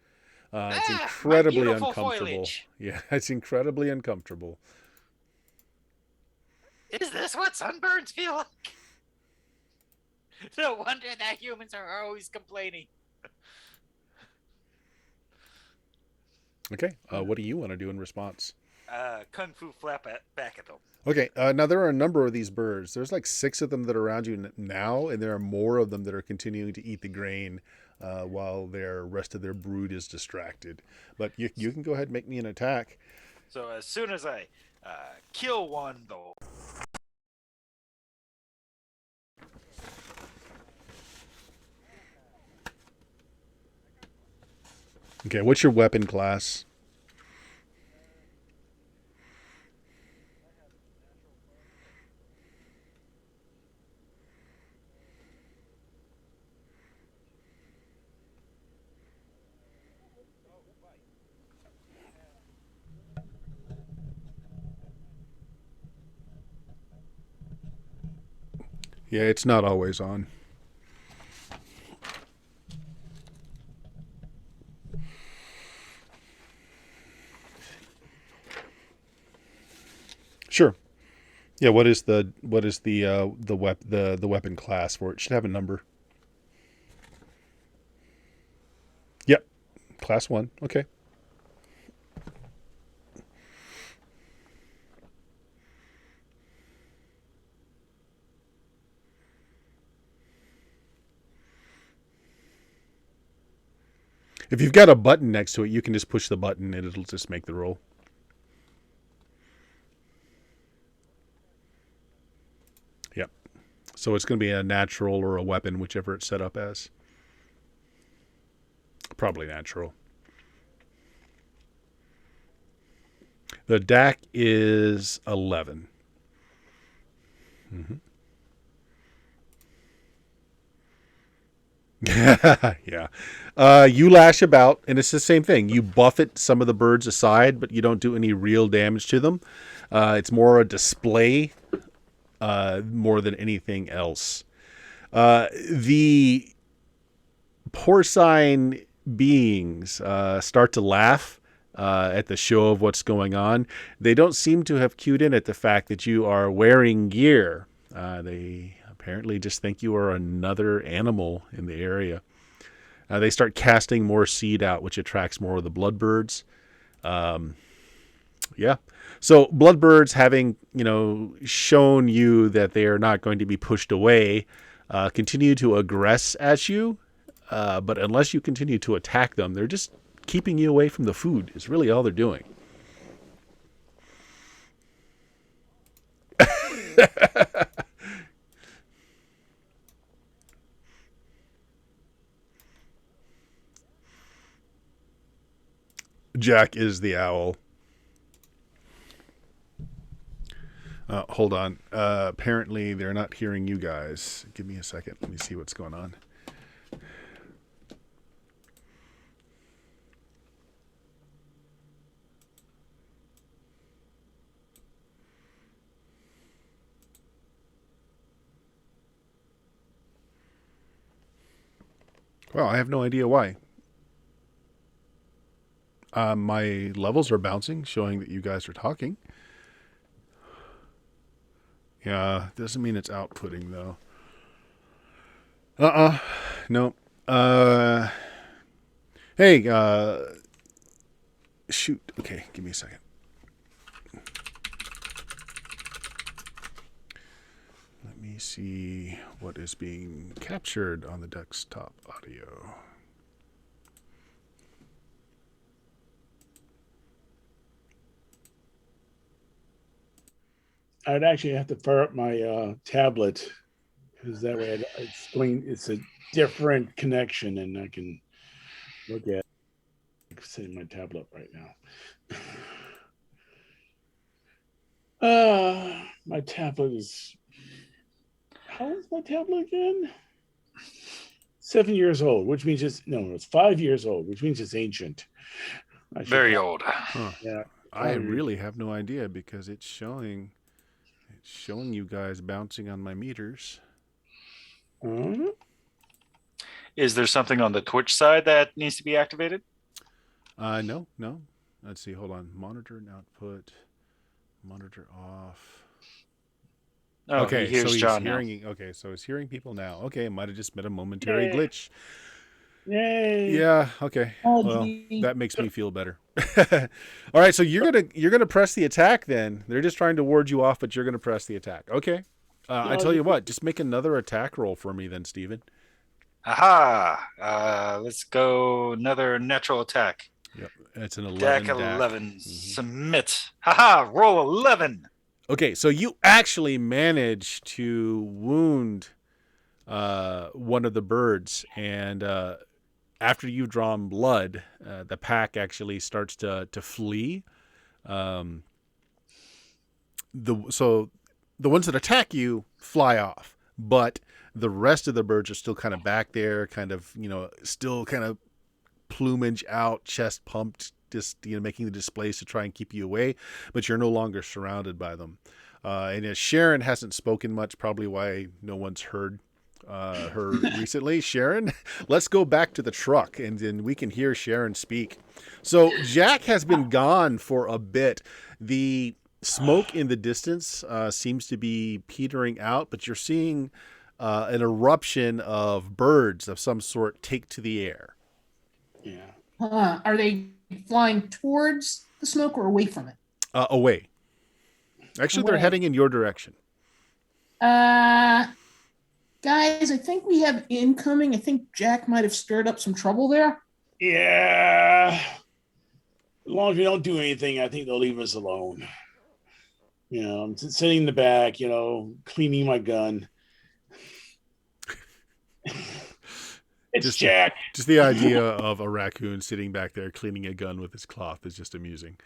Speaker 1: It's
Speaker 3: My
Speaker 1: incredibly
Speaker 3: beautiful
Speaker 1: uncomfortable.
Speaker 3: foliage.
Speaker 1: Yeah, it's incredibly uncomfortable.
Speaker 3: Is this what sunburns feel like? No wonder that humans are always complaining.
Speaker 1: Okay, what do you want to do in response?
Speaker 3: Kung Fu flap back at them.
Speaker 1: Okay, now there are a number of these birds. There's like 6 of them that are around you now, and there are more of them that are continuing to eat the grain while their rest of their brood is distracted. But you can go ahead and make me an attack.
Speaker 3: So as soon as I kill one, though.
Speaker 1: Okay, what's your weapon class? Yeah, it's not always on. Sure. Yeah, what is the weapon class for it? It should have a number. Yep. Class 1. Okay. If you've got a button next to it, you can just push the button and it'll just make the roll. Yep. So it's going to be a natural or a weapon, whichever it's set up as. Probably natural. The DAC is 11. Mm-hmm. Yeah. You lash about, and it's the same thing. You buffet some of the birds aside, but you don't do any real damage to them. It's more a display more than anything else. The porcine beings start to laugh at the show of what's going on. They don't seem to have cued in at the fact that you are wearing gear. They apparently just think you are another animal in the area. They start casting more seed out, which attracts more of the bloodbirds. Yeah. So bloodbirds, having shown you that they are not going to be pushed away, continue to aggress at you. But unless you continue to attack them, they're just keeping you away from the food. Is really all they're doing. Jack is the owl. Hold on. Apparently, they're not hearing you guys. Give me a second. Let me see what's going on. Well, I have no idea why. My levels are bouncing, showing that you guys are talking. Yeah, doesn't mean it's outputting, though. No. Hey, shoot. Okay, give me a second. Let me see what is being captured on the desktop audio.
Speaker 2: I'd actually have to fire up my tablet because that way it's a different connection and I can look at setting my tablet up right now. My tablet is, how old is my tablet again? 7 years old, which means it's 5 years old, which means it's ancient.
Speaker 3: Very old.
Speaker 1: Huh.
Speaker 2: Yeah.
Speaker 1: I really have no idea because it's showing you guys bouncing on my meters.
Speaker 3: Is there something on the Twitch side that needs to be activated?
Speaker 1: No. Let's see. Hold on. Monitor and output. Monitor off.
Speaker 3: Oh,
Speaker 1: okay,
Speaker 3: he hears
Speaker 1: so he's
Speaker 3: John
Speaker 1: hearing.
Speaker 3: now.
Speaker 1: Okay, so he's hearing people now. Okay, it might have just been a momentary glitch.
Speaker 2: Yay!
Speaker 1: Yeah. Okay.
Speaker 4: Oh,
Speaker 1: Well,
Speaker 4: gee.
Speaker 1: that makes me feel better. All right. So you're gonna press the attack. Then they're just trying to ward you off, but you're gonna press the attack. Okay. I tell you what. Just make another attack roll for me, then, Steven.
Speaker 3: Aha! Let's go another natural attack.
Speaker 1: Yep. It's an 11.
Speaker 3: Deck 11. Submit. Haha! Roll 11.
Speaker 1: Okay, so you actually manage to wound one of the birds, and after you've drawn blood, the pack actually starts to flee. So the ones that attack you fly off, but the rest of the birds are still kind of back there, kind of still kind of plumage out, chest pumped, just making the displays to try and keep you away, but you're no longer surrounded by them. And as Sharon hasn't spoken much, probably why no one's heard her recently. Sharon, let's go back to the truck, and then we can hear Sharon speak. So Jack has been gone for a bit. The smoke in the distance seems to be petering out, but you're seeing an eruption of birds of some sort take to the air.
Speaker 2: Yeah.
Speaker 4: Are they flying towards the smoke or away from it?
Speaker 1: Away. Actually, they're
Speaker 4: Away.
Speaker 1: heading in your direction.
Speaker 4: Uh, Guys, I think we have incoming. I think Jack might have stirred up some trouble there.
Speaker 2: Yeah. As long as we don't do anything, I think they'll leave us alone. I'm sitting in the back, cleaning my gun. It's
Speaker 1: Just
Speaker 2: Jack.
Speaker 1: just the idea of a raccoon sitting back there cleaning a gun with his cloth is just amusing.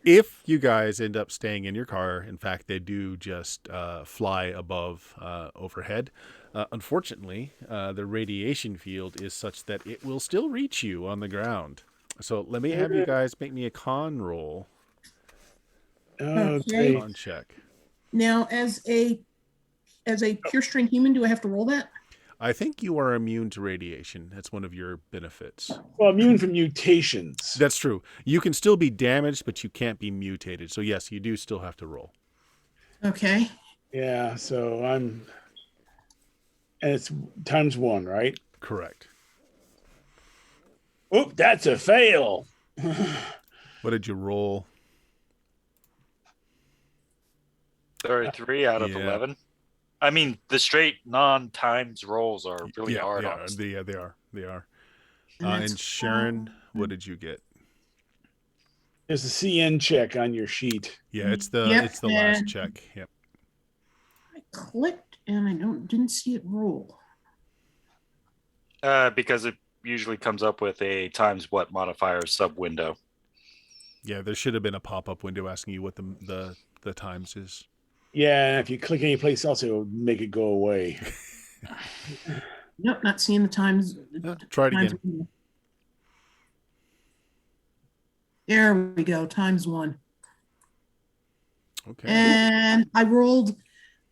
Speaker 1: If you guys end up staying in your car, in fact, they do just fly above overhead. Unfortunately, the radiation field is such that it will still reach you on the ground. So let me have you guys make me a con roll.
Speaker 4: Okay.
Speaker 1: Con check.
Speaker 4: Now, as a pure strain human, do I have to roll that?
Speaker 1: I think you are immune to radiation. That's one of your benefits.
Speaker 2: Well, immune from mutations.
Speaker 1: That's true. You can still be damaged, but you can't be mutated. So yes, you do still have to roll.
Speaker 4: Okay.
Speaker 2: Yeah, and it's ×1, right?
Speaker 1: Correct.
Speaker 2: Oop, that's a fail.
Speaker 1: What did you roll?
Speaker 3: 33 out of 11. I mean, the straight non-times rolls are really hard on us.
Speaker 1: They are. And Sharon, what did you get?
Speaker 2: There's a CN check on your sheet.
Speaker 1: Yeah, it's the last check. Yep.
Speaker 4: I clicked and I didn't see it roll.
Speaker 3: Because it usually comes up with a times what modifier sub window.
Speaker 1: Yeah, there should have been a pop-up window asking you what the times is.
Speaker 2: Yeah, and if you click any place else, it'll make it go away.
Speaker 4: Nope, not seeing the times.
Speaker 1: Try it again.
Speaker 4: There we go, ×1.
Speaker 1: Okay.
Speaker 4: And I rolled.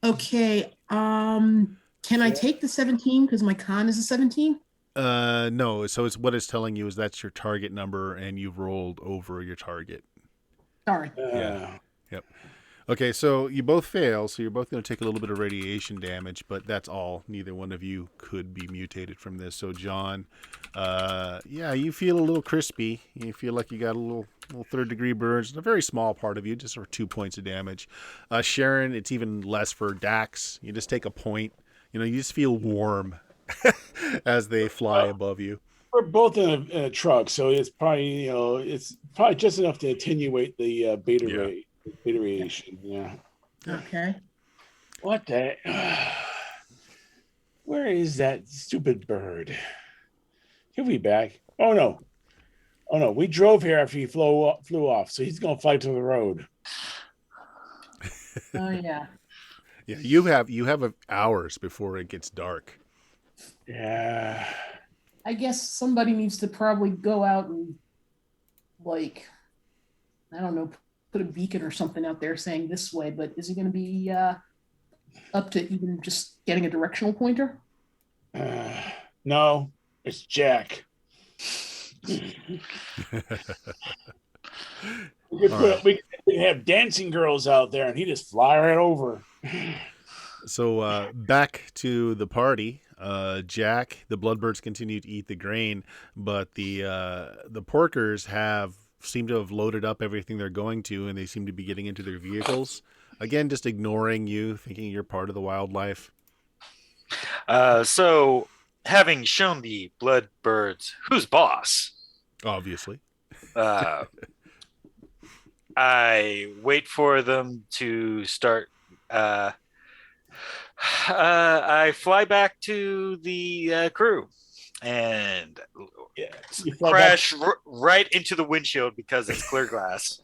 Speaker 4: Okay. Can I take the 17 because my con is a 17?
Speaker 1: No. So it's what it's telling you is that's your target number, and you've rolled over your target.
Speaker 4: Sorry.
Speaker 1: Yeah. Yep. Okay, so you both fail, so you're both going to take a little bit of radiation damage, but that's all. Neither one of you could be mutated from this. So, John, you feel a little crispy. You feel like you got a little third-degree burns. A very small part of you, just for 2 points of damage. Sharon, it's even less for Dax. You just take a point. You just feel warm as they fly above you.
Speaker 2: We're both in a truck, so it's probably just enough to attenuate the beta radiation. Yeah.
Speaker 4: Okay.
Speaker 2: What the? Where is that stupid bird? He'll be back. Oh no! We drove here after he flew off, so he's gonna fly to the road.
Speaker 4: Oh yeah.
Speaker 1: Yeah, you have hours before it gets dark.
Speaker 2: Yeah.
Speaker 4: I guess somebody needs to probably go out and, I don't know, put a beacon or something out there saying this way, but is it going to be up to even just getting a directional pointer?
Speaker 2: No, it's Jack. We can have dancing girls out there, and he just fly right over.
Speaker 1: So back to the party. Jack, the Bloodbirds continue to eat the grain, but the Porkers seem to have loaded up everything they're going to, and they seem to be getting into their vehicles. Again, just ignoring you, thinking you're part of the wildlife.
Speaker 3: So, having shown the Bloodbirds who's boss,
Speaker 1: obviously,
Speaker 3: I wait for them to start. I fly back to the crew and crash right into the windshield because it's clear glass.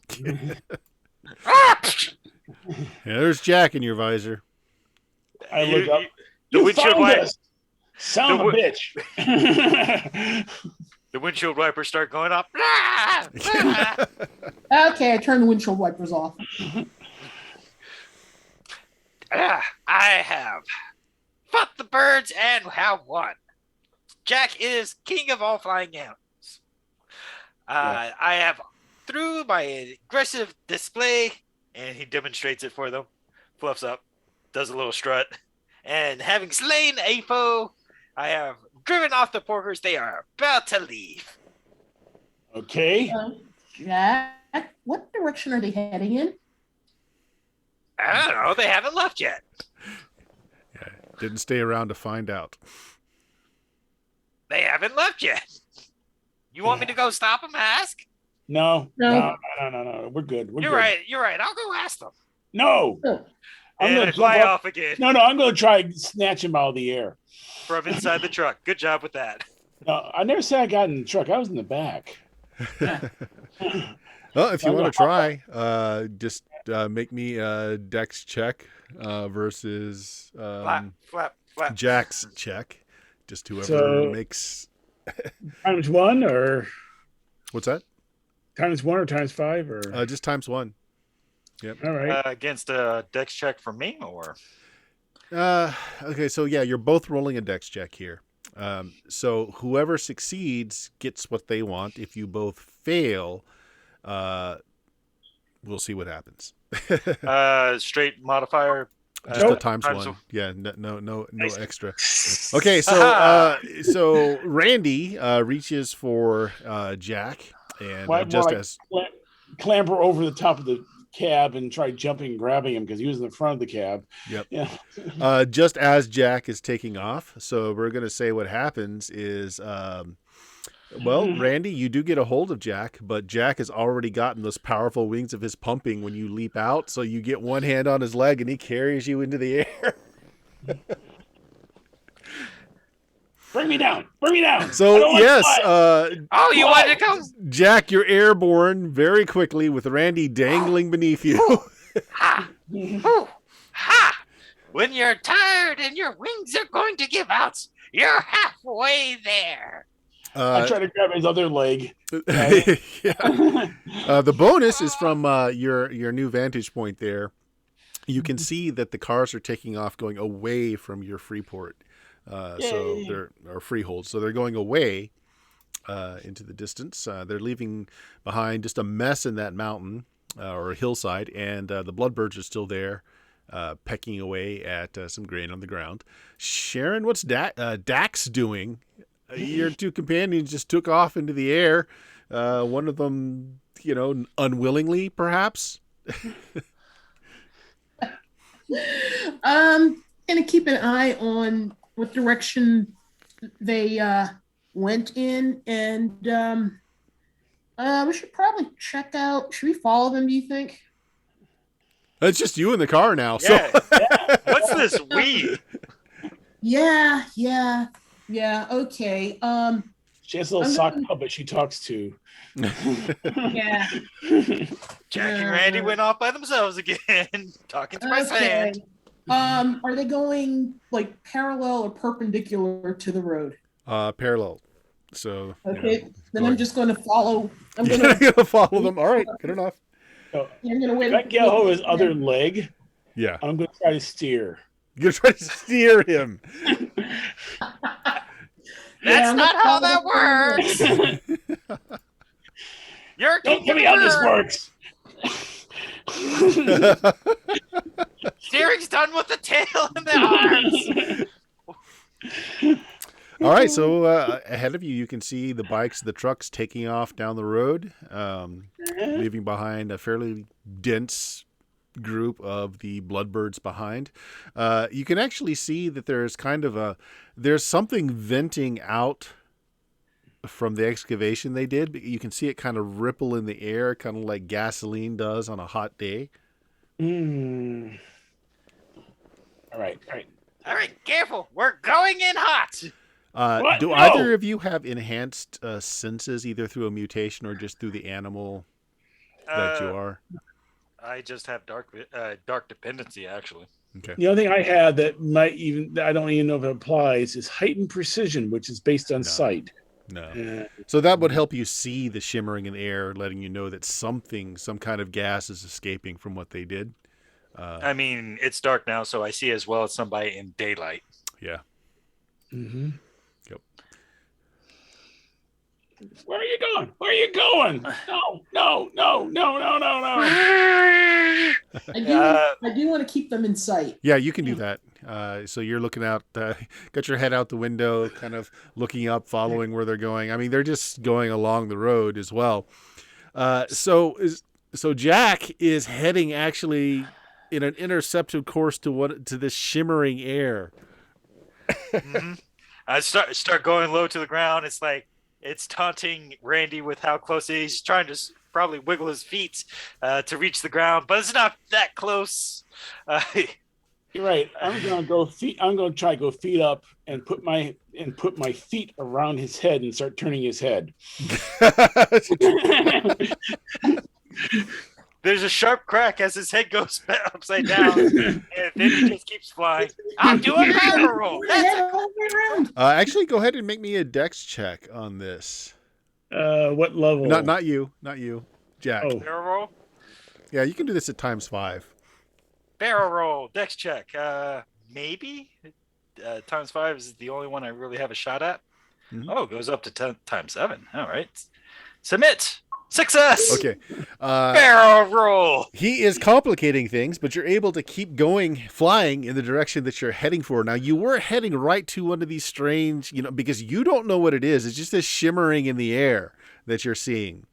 Speaker 1: There's Jack in your visor.
Speaker 2: I look up. The windshield wiper. Son of a bitch.
Speaker 3: The windshield wipers start going off.
Speaker 4: Okay, I turn the windshield wipers off.
Speaker 3: I have fought the birds and have won. Jack is king of all flying animals. I have, through my aggressive display, and he demonstrates it for them, fluffs up, does a little strut, and having slain a foe, I have driven off the porkers. They are about to leave.
Speaker 2: Okay.
Speaker 4: Jack, what direction are they heading in?
Speaker 3: I don't know. They haven't left yet.
Speaker 1: Yeah, didn't stay around to find out.
Speaker 3: They haven't left yet. You want me to go stop them and ask?
Speaker 2: No.
Speaker 4: No.
Speaker 2: We're good. We're
Speaker 3: You're
Speaker 2: good.
Speaker 3: right. You're right. I'll go ask them.
Speaker 2: No.
Speaker 4: Oh,
Speaker 2: I'm
Speaker 3: And
Speaker 2: gonna
Speaker 3: I
Speaker 2: jump
Speaker 3: fly
Speaker 2: up.
Speaker 3: off again
Speaker 2: No, I'm going to try and snatch him out of the air.
Speaker 3: from inside the truck. Good job with that.
Speaker 2: No, I never said I got in the truck. I was in the back.
Speaker 1: Well, if you
Speaker 2: I'm
Speaker 1: want to
Speaker 2: gonna
Speaker 1: try, just make me a Dex check versus
Speaker 3: Flap.
Speaker 1: Jack's check. Just whoever
Speaker 2: So-
Speaker 1: makes.
Speaker 2: Times 1 or
Speaker 1: What's that?
Speaker 2: times 1 or times 5 or
Speaker 1: Just times 1.
Speaker 2: all right.
Speaker 3: Against a dex check from me, or
Speaker 1: Okay, so yeah, you're both rolling a Dex check here. So whoever succeeds gets what they want. If you both fail, we'll see what happens.
Speaker 3: straight modifier.
Speaker 1: Just a
Speaker 2: Nope.
Speaker 1: times
Speaker 3: times
Speaker 1: one.
Speaker 3: one.
Speaker 1: Yeah, no
Speaker 2: Nice.
Speaker 1: extra. Okay, so so Randy reaches for Jack, and
Speaker 2: More
Speaker 1: just
Speaker 2: like
Speaker 1: as
Speaker 2: clamber over the top of the cab and try jumping and grabbing him because he was in the front of the cab.
Speaker 1: Yep.
Speaker 2: Yeah.
Speaker 1: just as Jack is taking off, so we're gonna say what happens is, well, Randy, you do get a hold of Jack, but Jack has already gotten those powerful wings of his pumping when you leap out, so you get one hand on his leg and he carries you into the air.
Speaker 2: Bring me down. Bring me down. I
Speaker 1: So
Speaker 2: don't wanna
Speaker 1: yes,
Speaker 2: fly.
Speaker 3: Oh, you wanted to come?
Speaker 1: Jack, you're airborne very quickly with Randy dangling beneath you.
Speaker 3: Ha! Ooh, ha! When you're tired and your wings are going to give out, you're halfway there.
Speaker 2: I try to grab his other leg.
Speaker 1: yeah. The bonus is from your new vantage point there. You can see that the cars are taking off, going away from your freeport. So
Speaker 2: Yay.
Speaker 1: they're or freehold. So they're going away into the distance. They're leaving behind just a mess in that mountain or a hillside, and the bloodbirds are still there, pecking away at some grain on the ground. Sharon, what's Dax doing? Your two companions just took off into the air. One of them, unwillingly, perhaps.
Speaker 4: Gonna keep an eye on what direction they went in, and we should probably check out. Should we follow them? Do you think?
Speaker 1: It's just you in the car now.
Speaker 3: Yeah.
Speaker 1: So
Speaker 3: What's this we?
Speaker 4: Yeah. Okay.
Speaker 2: She has a little
Speaker 4: I'm
Speaker 2: sock
Speaker 4: gonna-
Speaker 2: puppet she talks to.
Speaker 4: Yeah.
Speaker 3: Jack and Randy went off by themselves again, talking to my
Speaker 4: Okay.
Speaker 3: sand.
Speaker 4: Are they going like parallel or perpendicular to the road?
Speaker 1: parallel. So
Speaker 4: Okay. Then
Speaker 1: go
Speaker 4: I'm
Speaker 1: ahead.
Speaker 4: just going to follow. I'm
Speaker 1: You're
Speaker 4: gonna.
Speaker 1: gonna follow them. All right, good enough.
Speaker 2: So,
Speaker 4: I'm gonna wait.
Speaker 2: if I get a hold of his other leg,
Speaker 1: Yeah,
Speaker 2: I'm going to try to steer.
Speaker 1: you're trying to steer him.
Speaker 3: That's
Speaker 4: I'm
Speaker 3: not
Speaker 4: gonna
Speaker 3: how
Speaker 4: follow
Speaker 3: that
Speaker 4: them.
Speaker 3: works. You're
Speaker 2: Don't tell me how this works.
Speaker 3: Steering's done with the tail and the arms.
Speaker 1: All right, so ahead of you, you can see the bikes, the trucks taking off down the road, leaving behind a fairly dense group of the bloodbirds behind. You can actually see that there's there's something venting out from the excavation they did, but you can see it kind of ripple in the air, kind of like gasoline does on a hot day.
Speaker 2: Mm. All right.
Speaker 3: All right, careful. We're going in hot.
Speaker 2: What?
Speaker 1: Do
Speaker 2: No!
Speaker 1: either of you have enhanced senses, either through a mutation or just through the animal that you are?
Speaker 3: I just have dark dependency, actually.
Speaker 1: Okay.
Speaker 2: The only thing I had that I don't even know if it applies is heightened precision, which is based on sight.
Speaker 1: No. So that would help you see the shimmering in the air, letting you know that some kind of gas is escaping from what they did.
Speaker 3: I mean, it's dark now, so I see as well as somebody in daylight.
Speaker 1: Yeah.
Speaker 2: Mm-hmm.
Speaker 1: Yep.
Speaker 2: Where are you going? Where are you going? No.
Speaker 4: I do want to keep them in sight.
Speaker 1: Yeah, you can do that. So you're looking out, got your head out the window, kind of looking up, following where they're going. I mean, they're just going along the road as well. So Jack is heading actually in an intercepted course to this shimmering air.
Speaker 3: Mm-hmm. I start going low to the ground. It's like it's taunting Randy with how close he is. He's trying to probably wiggle his feet to reach the ground, but it's not that close.
Speaker 2: You're right. I'm gonna try to go feet up and put my feet around his head and start turning his head.
Speaker 3: There's a sharp crack as his head goes upside down, and then he just keeps flying. I'm doing a barrel roll.
Speaker 1: Actually, go ahead and make me a dex check on this.
Speaker 2: What level?
Speaker 1: Not you, Jack.
Speaker 2: Oh.
Speaker 3: Barrel roll.
Speaker 1: Yeah, you can do this at ×5.
Speaker 3: Barrel roll. Dex check. Maybe ×5 is the only one I really have a shot at. Mm-hmm. Oh, it goes up to 10 ×7. All right. Submit. Success.
Speaker 1: Okay.
Speaker 3: Barrel roll.
Speaker 1: He is complicating things, but you're able to keep flying in the direction that you're heading for. Now, you were heading right to one of these strange, because you don't know what it is. It's just this shimmering in the air that you're seeing.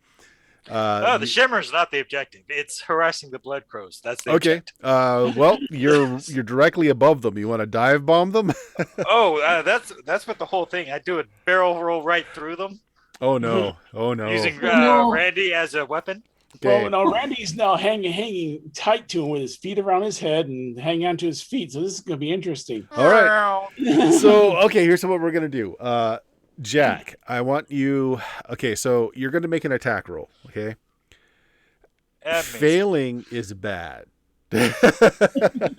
Speaker 3: The shimmer is not the objective. It's harassing the blood crows. That's the objective.
Speaker 1: Well, you're directly above them. You want to dive bomb them?
Speaker 3: That's what the whole thing. I do a barrel roll right through them.
Speaker 1: Oh no!
Speaker 3: Using Randy as a weapon.
Speaker 2: Okay. Well, now Randy's now hanging tight to him with his feet around his head and hanging onto his feet. So this is going to be interesting.
Speaker 1: All right. So here's what we're going to do. Jack, I want you. Okay, so you're going to make an attack roll. Okay. Failing is bad.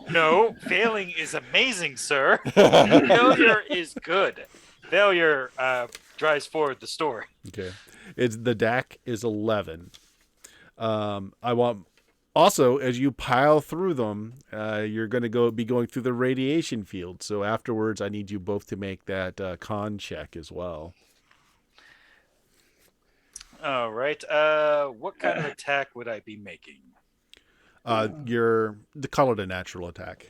Speaker 3: No, failing is amazing, sir. Failure is good. Failure drives forward the story.
Speaker 1: Okay. The DAC is 11. I want also, as you pile through them, you're going to be going through the radiation field. So afterwards, I need you both to make that con check as well.
Speaker 3: All right. What kind of attack would I be making?
Speaker 1: Call it a natural attack.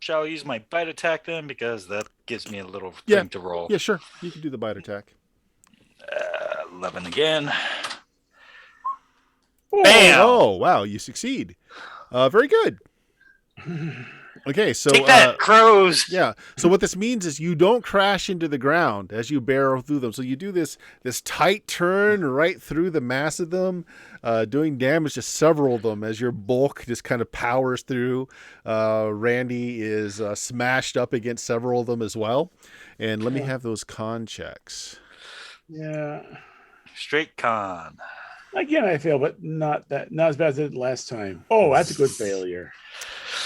Speaker 3: Shall I use my bite attack then? Because that gives me a little thing to roll.
Speaker 1: Yeah, sure. You can do the bite attack.
Speaker 3: 11 again.
Speaker 1: Bam! Oh, wow. You succeed. Very good. Okay, so...
Speaker 3: Take that, crows!
Speaker 1: Yeah. So what this means is you don't crash into the ground as you barrel through them. So you do this tight turn right through the mass of them, doing damage to several of them as your bulk just kind of powers through. Randy is smashed up against several of them as well. And let me have those con checks.
Speaker 2: Yeah.
Speaker 3: Straight con.
Speaker 2: Again, I fail, but not as bad as I did last time. Oh, that's a good failure.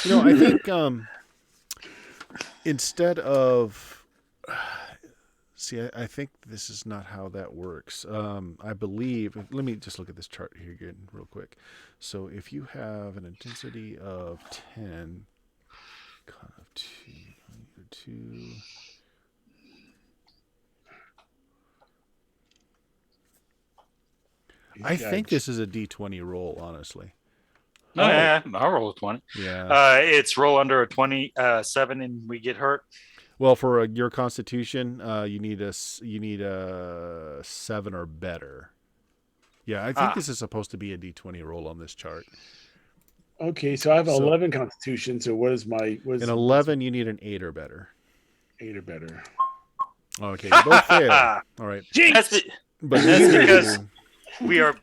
Speaker 1: I think instead of... See, I think this is not how that works. I believe... Let me just look at this chart here again real quick. So if you have an intensity of 10, con of 2... I think this is a D20 roll, honestly.
Speaker 3: Oh, yeah, I'll roll a 20.
Speaker 1: Yeah.
Speaker 3: It's roll under a 27 and we get hurt.
Speaker 1: Well, for your constitution, you need a 7 or better. Yeah, I think this is supposed to be a D20 roll on this chart.
Speaker 2: Okay, so I have 11 constitution. So what is my...
Speaker 1: In 11, you need an 8 or better.
Speaker 2: 8 or better.
Speaker 1: Okay, you both fail. All right.
Speaker 3: That's because we are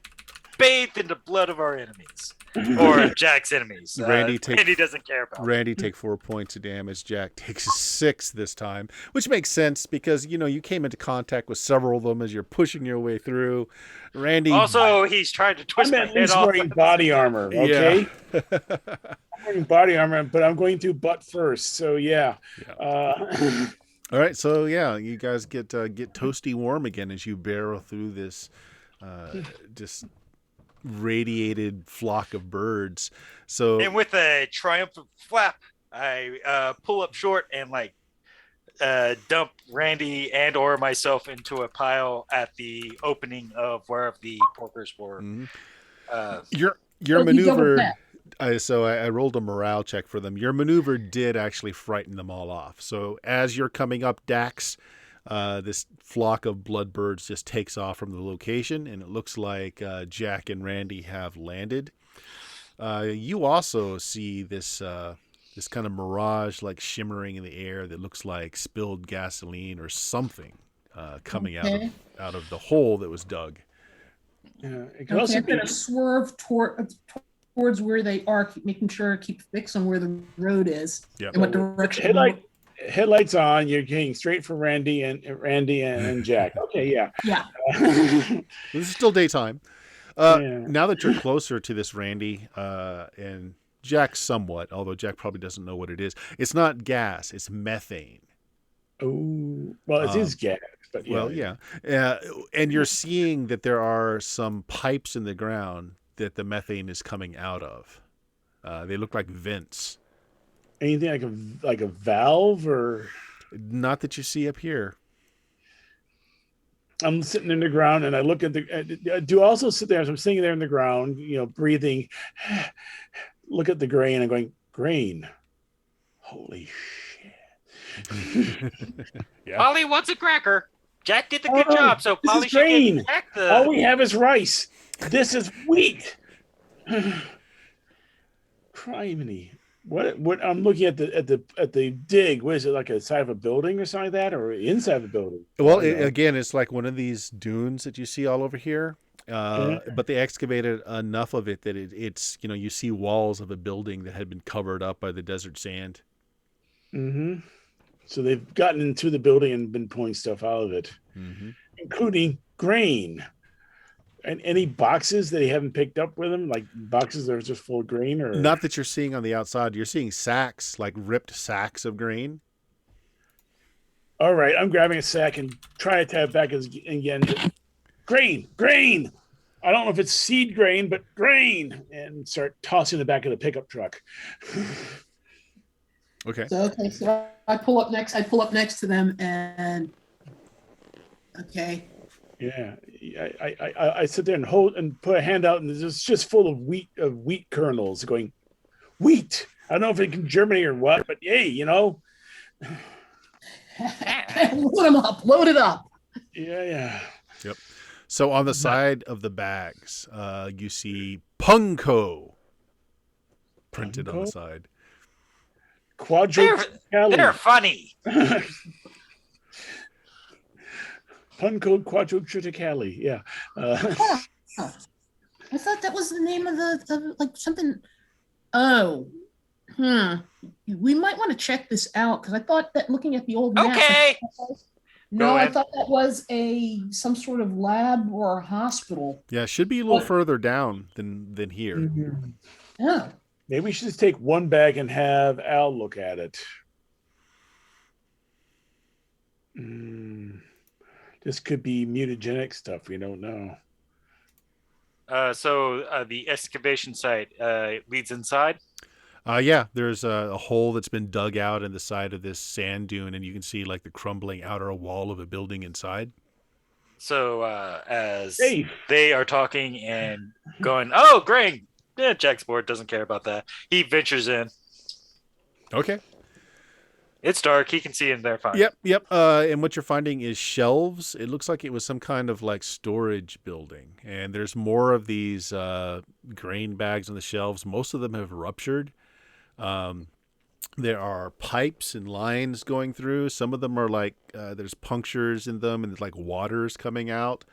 Speaker 3: bathed in the blood of our enemies. Or Jack's enemies. Randy doesn't care about
Speaker 1: Randy take 4 points of damage. Jack takes 6 this time, which makes sense because, you came into contact with several of them as you're pushing your way through. Randy...
Speaker 3: Also, he's trying to twist my head off.
Speaker 2: Wearing body armor, okay?
Speaker 1: Yeah.
Speaker 2: I'm wearing body armor, but I'm going through butt first, so yeah.
Speaker 1: All right, so you guys get toasty warm again as you barrel through this just radiated flock of birds. And
Speaker 3: with a triumphant flap, I pull up short and dump Randy and or myself into a pile at the opening of wherever the porkers were.
Speaker 1: Mm-hmm. Your
Speaker 4: You double
Speaker 1: maneuver.
Speaker 4: tap.
Speaker 1: I rolled a morale check for them. Your maneuver did actually frighten them all off. So as you're coming up Dax, this flock of bloodbirds just takes off from the location, and it looks like Jack and Randy have landed. You also see this kind of mirage, like shimmering in the air, that looks like spilled gasoline or something coming
Speaker 4: Okay.
Speaker 1: out of the hole that was dug.
Speaker 2: Yeah, it could
Speaker 4: Okay,
Speaker 2: also
Speaker 4: I'm
Speaker 2: be.
Speaker 4: gonna swerve towards where they are, keep making sure I keep fixing where the road is
Speaker 1: Yep.
Speaker 4: and what direction.
Speaker 2: Headlights on. You're getting straight for Randy and Jack. Okay, yeah.
Speaker 4: Yeah.
Speaker 1: This is still daytime.
Speaker 2: Yeah.
Speaker 1: Now that you're closer to this Randy and Jack somewhat, although Jack probably doesn't know what it is. It's not gas, it's methane.
Speaker 2: Oh, well, it is gas, but yeah.
Speaker 1: Well, yeah. And you're seeing that there are some pipes in the ground that the methane is coming out of. They look like vents.
Speaker 2: Anything like a valve or?
Speaker 1: Not that you see up here.
Speaker 2: I'm sitting in the ground and I look at I do also sit there as I'm sitting there in the ground, breathing, look at the grain. I'm going, grain. Holy shit.
Speaker 1: Yeah.
Speaker 3: Polly wants a cracker. Jack did the
Speaker 2: Oh,
Speaker 3: good job, so
Speaker 2: this
Speaker 3: Polly
Speaker 2: is
Speaker 3: should
Speaker 2: grain.
Speaker 3: get Jack the.
Speaker 2: All we have is rice. This is wheat. Criminy. What I'm looking at the dig. What is it, like a side of a building or something like that, or inside of a building?
Speaker 1: Well, again, it's like one of these dunes that you see all over here. But they excavated enough of it that it's you see walls of a building that had been covered up by the desert sand.
Speaker 2: Mm-hmm. So they've gotten into the building and been pulling stuff out of it, including grain. And any boxes that they haven't picked up with them, like boxes that are just full of grain, or
Speaker 1: not that you're seeing on the outside. You're seeing sacks, like ripped sacks of grain.
Speaker 2: All right, I'm grabbing a sack and trying to tap back again. Grain. I don't know if it's seed grain, but grain, and start tossing the back of the pickup truck.
Speaker 1: Okay.
Speaker 4: So I pull up next to them and okay.
Speaker 2: Yeah, I sit there and hold and put a hand out, and it's just full of wheat kernels going, wheat. I don't know if it can germinate or what, but hey,
Speaker 4: Load it up.
Speaker 2: Yeah.
Speaker 1: Yep. So on the side of the bags, you see Punko printed on the side.
Speaker 3: They're funny.
Speaker 2: Puncode Quadrotriticale. Yeah.
Speaker 4: I thought that was the name of the like something. Oh, we might want to check this out because I thought that looking at the old map.
Speaker 3: Okay.
Speaker 4: I thought that was some sort of lab or hospital.
Speaker 1: Yeah, it should be a little further down than here.
Speaker 2: Mm-hmm.
Speaker 4: Yeah.
Speaker 2: Maybe we should just take one bag and have Al look at it. This could be mutagenic stuff. We don't know.
Speaker 3: So the excavation site leads inside.
Speaker 1: Yeah, there's a hole that's been dug out in the side of this sand dune, and you can see like the crumbling outer wall of a building inside.
Speaker 3: So as they are talking and going, oh, grain. Yeah, Jack's bored, doesn't care about that. He ventures in.
Speaker 1: Okay.
Speaker 3: It's dark. He can see in there fine.
Speaker 1: Yep. And what you're finding is shelves. It looks like it was some kind of like storage building. And there's more of these grain bags on the shelves. Most of them have ruptured. There are pipes and lines going through. Some of them are like there's punctures in them and there's like waters coming out.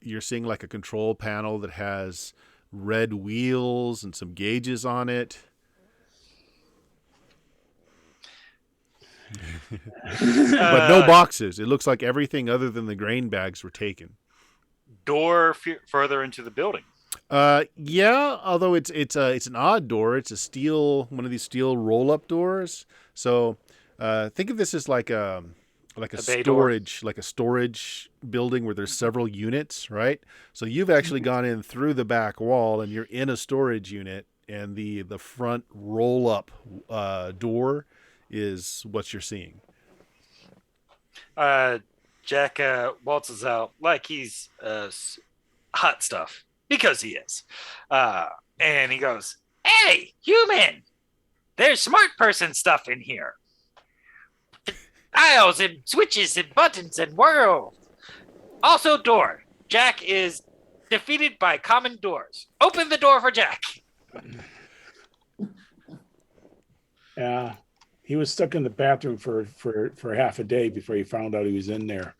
Speaker 1: You're seeing like a control panel that has red wheels and some gauges on it. But no boxes. It looks like everything other than the grain bags were taken.
Speaker 3: Door further into the building.
Speaker 1: Yeah, although it's an odd door. It's one of these steel roll-up doors. So think of this as like a storage building where there's several units, right? So you've actually gone in through the back wall and you're in a storage unit, and the front roll-up door is what you're seeing.
Speaker 3: Jack waltzes out like he's hot stuff. because he is. And he goes, "Hey, human! There's smart person stuff in here. Dials and switches and buttons and world. Also, door. Jack is defeated by common doors. Open the door for Jack."
Speaker 2: Yeah. He was stuck in the bathroom for half a day before he found out he was in there.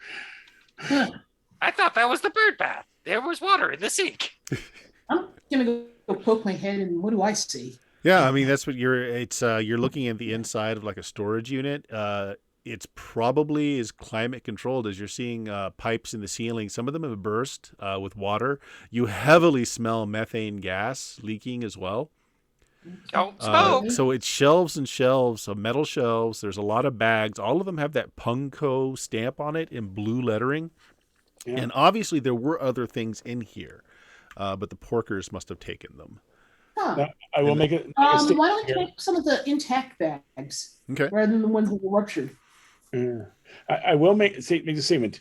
Speaker 3: I thought that was the bird bath. There was water in the sink.
Speaker 4: I'm gonna go poke my head and what do I see?
Speaker 1: Yeah, I mean that's what you're looking at the inside of like a storage unit. It's probably as climate controlled as you're seeing pipes in the ceiling. Some of them have burst with water. You heavily smell methane gas leaking as well.
Speaker 3: Don't smoke.
Speaker 1: So it's shelves and shelves of metal shelves. There's a lot of bags. All of them have that Punko stamp on it in blue lettering.
Speaker 2: Yeah.
Speaker 1: And obviously there were other things in here, but the porkers must have taken them.
Speaker 4: Huh.
Speaker 2: Now, I will make it.
Speaker 4: Why don't we take some of the intact bags
Speaker 1: Okay.
Speaker 4: rather than the ones that were ruptured?
Speaker 2: I will make a statement.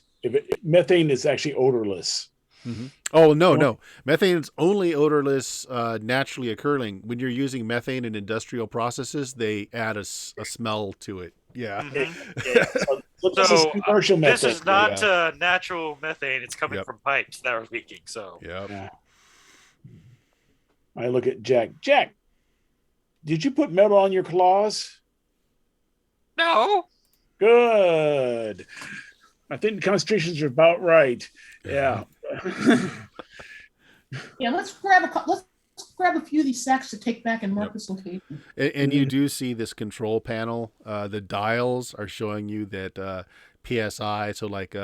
Speaker 2: Methane is actually odorless.
Speaker 1: Mm-hmm. Oh, no. Methane is only odorless, naturally occurring. When you're using methane in industrial processes, they add a smell to it. Yeah.
Speaker 3: Mhm.
Speaker 2: So this is commercial methane.
Speaker 3: This is not natural methane. It's coming from pipes that are leaking. So
Speaker 1: Yeah.
Speaker 2: I look at Jack. Jack, did you put metal on your claws?
Speaker 3: no.
Speaker 2: Good. I think the concentrations are about right. Yeah.
Speaker 4: Yeah, let's grab a few of these sacks to take back and mark this location.
Speaker 1: And you do see this control panel. The dials are showing you that PSI. So like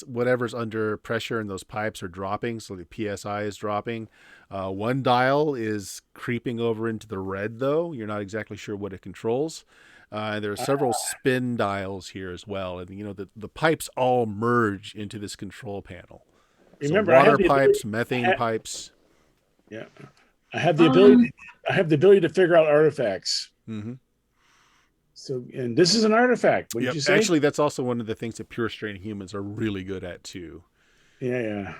Speaker 1: whatever's under pressure in those pipes are dropping. So the PSI is dropping. One dial is creeping over into the red, though. You're not exactly sure what it controls. There are several spin dials here as well. And, the pipes all merge into this control panel.
Speaker 2: Remember,
Speaker 1: so water pipes, methane pipes.
Speaker 2: Yeah. I have the ability to figure out artifacts.
Speaker 1: Mm-hmm.
Speaker 2: So, and this is an artifact. What did you say?
Speaker 1: Actually, that's also one of the things that pure strain humans are really good at too.
Speaker 2: Yeah.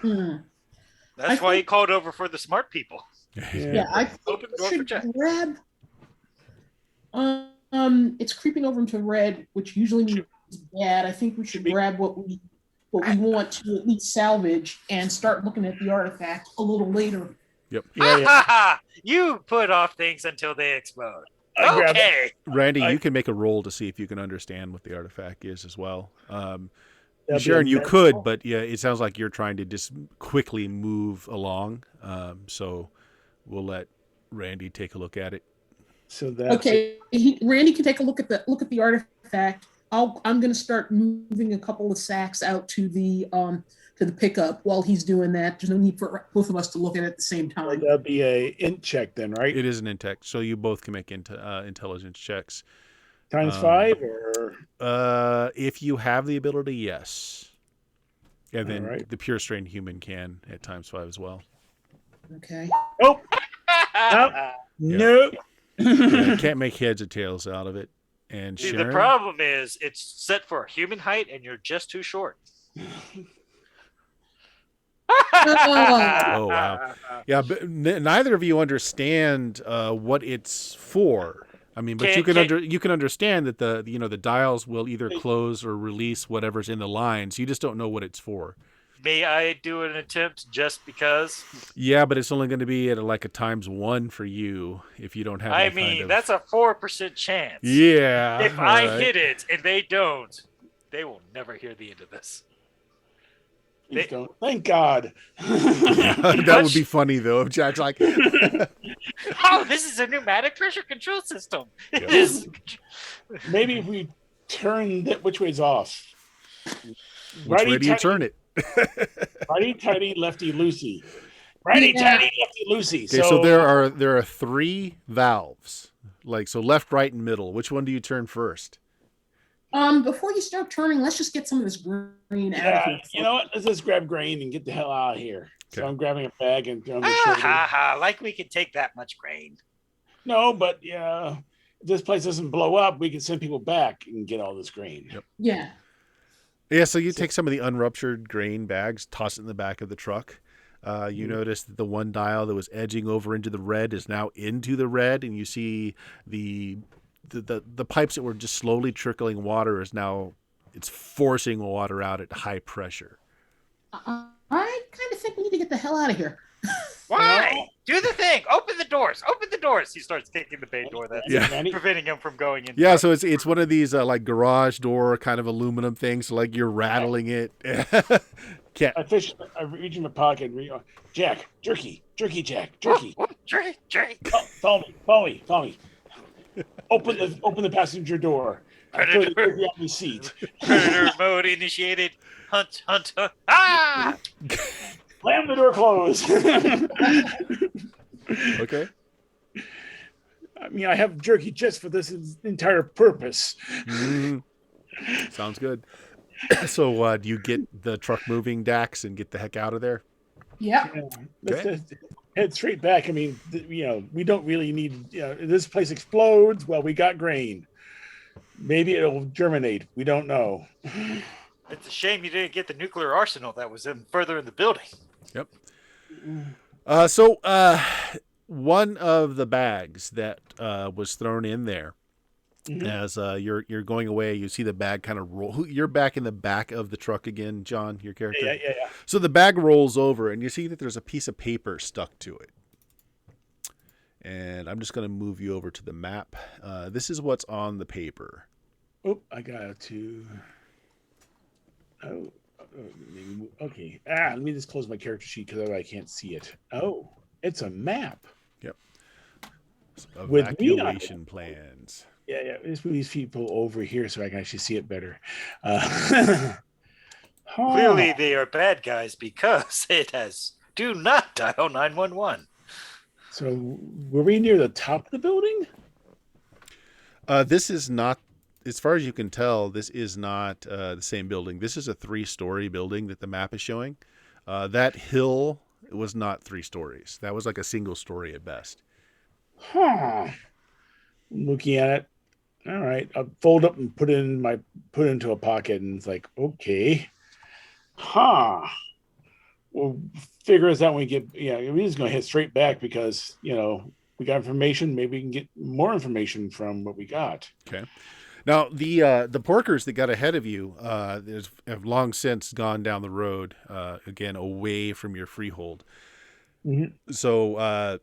Speaker 3: That's why he called over for the smart people.
Speaker 4: Yeah, I
Speaker 3: Open the door for
Speaker 4: should
Speaker 3: Jack.
Speaker 4: grab. It's creeping over into red, which usually means bad. I think we should grab what we want to at least salvage and start looking at the artifact a little later.
Speaker 1: Yep.
Speaker 3: You put off things until they explode.
Speaker 2: I
Speaker 3: Okay.
Speaker 1: Randy, you can make a roll to see if you can understand what the artifact is as well.
Speaker 2: be
Speaker 1: Sharon,
Speaker 2: a
Speaker 1: you
Speaker 2: mess.
Speaker 1: could, but yeah, it sounds like you're trying to just quickly move along. So we'll let Randy take a look at it.
Speaker 2: So that's
Speaker 4: Okay, Randy can take a look at the artifact. I'm going to start moving a couple of sacks out to the pickup. While he's doing that, there's no need for both of us to look at it at the same time.
Speaker 2: that'll be a int check then, right?
Speaker 1: It is an intellect, so you both can make intelligence checks.
Speaker 2: Times 5 or
Speaker 1: If you have the ability, yes. And then
Speaker 2: Alright.
Speaker 1: the pure strain human can at times 5 as well.
Speaker 4: Okay.
Speaker 2: oh nope.
Speaker 1: Yeah, can't make heads or tails out of it. And
Speaker 3: See,
Speaker 1: Sharon,
Speaker 3: the problem is it's set for human height and you're just too short.
Speaker 1: Oh, wow. Yeah, but neither of you understand what it's for. I mean, but you can understand that the dials will either close or release whatever's in the lines. You just don't know what it's for.
Speaker 3: May I do an attempt just because?
Speaker 1: Yeah, but it's only going to be at like a times 1 for you if you don't have.
Speaker 3: I
Speaker 1: that
Speaker 3: mean,
Speaker 1: kind of...
Speaker 3: that's a 4% chance.
Speaker 1: Yeah.
Speaker 3: If I hit it and they don't, they will never hear the end of this.
Speaker 2: Please don't. Thank God.
Speaker 1: That would be funny though. If Jack's like,
Speaker 3: Oh, this is a pneumatic pressure control system. It
Speaker 1: Yeah.
Speaker 3: is.
Speaker 2: Maybe if we turn which way's off?
Speaker 1: which way do you turn it?
Speaker 2: Righty tighty, lefty loosey. Righty tighty, lefty loosey.
Speaker 1: Okay, so there are 3 valves, like so left, right, and middle. Which one do you turn first?
Speaker 4: Before you start turning, let's just get some of this green out of here.
Speaker 2: You know what? Let's just grab grain and get the hell out of here. So
Speaker 1: Okay.
Speaker 2: I'm grabbing a bag and throwing the shoulder.
Speaker 3: Like we could take that much grain.
Speaker 2: No, but yeah, if this place doesn't blow up, we can send people back and get all this grain.
Speaker 1: Yep.
Speaker 4: Yeah.
Speaker 1: Yeah, so you take some of the unruptured grain bags, toss it in the back of the truck. You notice that the one dial that was edging over into the red is now into the red, and you see the pipes that were just slowly trickling water is now it's forcing water out at high pressure.
Speaker 4: I kind of think we need to get the hell out of here.
Speaker 3: Why? Do the thing. Open the doors. Open the doors. He starts kicking the bay door that's preventing him from going in.
Speaker 1: Yeah, so it's one of these like garage door kind of aluminum things. So like you're rattling it.
Speaker 2: I reach in my pocket and read, Jack, jerky, Jack, jerky.
Speaker 3: Jerky.
Speaker 2: Oh, follow me. Open the passenger door. I put the jerky on the seat.
Speaker 3: Predator mode initiated. Hunt. Ah!
Speaker 2: Slam the door closed.
Speaker 1: Okay.
Speaker 2: I mean, I have jerky just for this entire purpose.
Speaker 1: Sounds good. So, do you get the truck moving, Dax, and get the heck out of there?
Speaker 4: Yeah.
Speaker 2: Let's head straight back. I mean, we don't really need. This place explodes. Well, we got grain. Maybe it'll germinate. We don't know.
Speaker 3: It's a shame you didn't get the nuclear arsenal that was further in the building.
Speaker 1: Yep. So, one of the bags that was thrown in there, as you're going away, you see the bag kind of roll. You're back in the back of the truck again, John, your character.
Speaker 2: Yeah.
Speaker 1: So the bag rolls over, and you see that there's a piece of paper stuck to it. And I'm just going to move you over to the map. This is what's on the paper.
Speaker 2: Oh, I got to. Oh, maybe. Okay. Let me just close my character sheet because I can't see it. Oh, it's a map.
Speaker 1: Yep.
Speaker 2: Evacuation
Speaker 1: plans.
Speaker 2: Yeah. Let's move these people over here so I can actually see it better.
Speaker 3: Clearly, they are bad guys because it has do not dial 911.
Speaker 2: So, were we near the top of the building?
Speaker 1: This is not, as far as you can tell, this is not the same building. This is a 3-story building that the map is showing. That hill was not 3 stories. That was like a single story at best.
Speaker 2: I'm looking at it. All right. I'll fold up and put into a pocket, and it's like, okay. We'll figure this out when we get, we're just going to head straight back because, we got information. Maybe we can get more information from what we got.
Speaker 1: Okay. Now, the porkers that got ahead of you have long since gone down the road, again, away from your freehold.
Speaker 2: Mm-hmm.
Speaker 1: So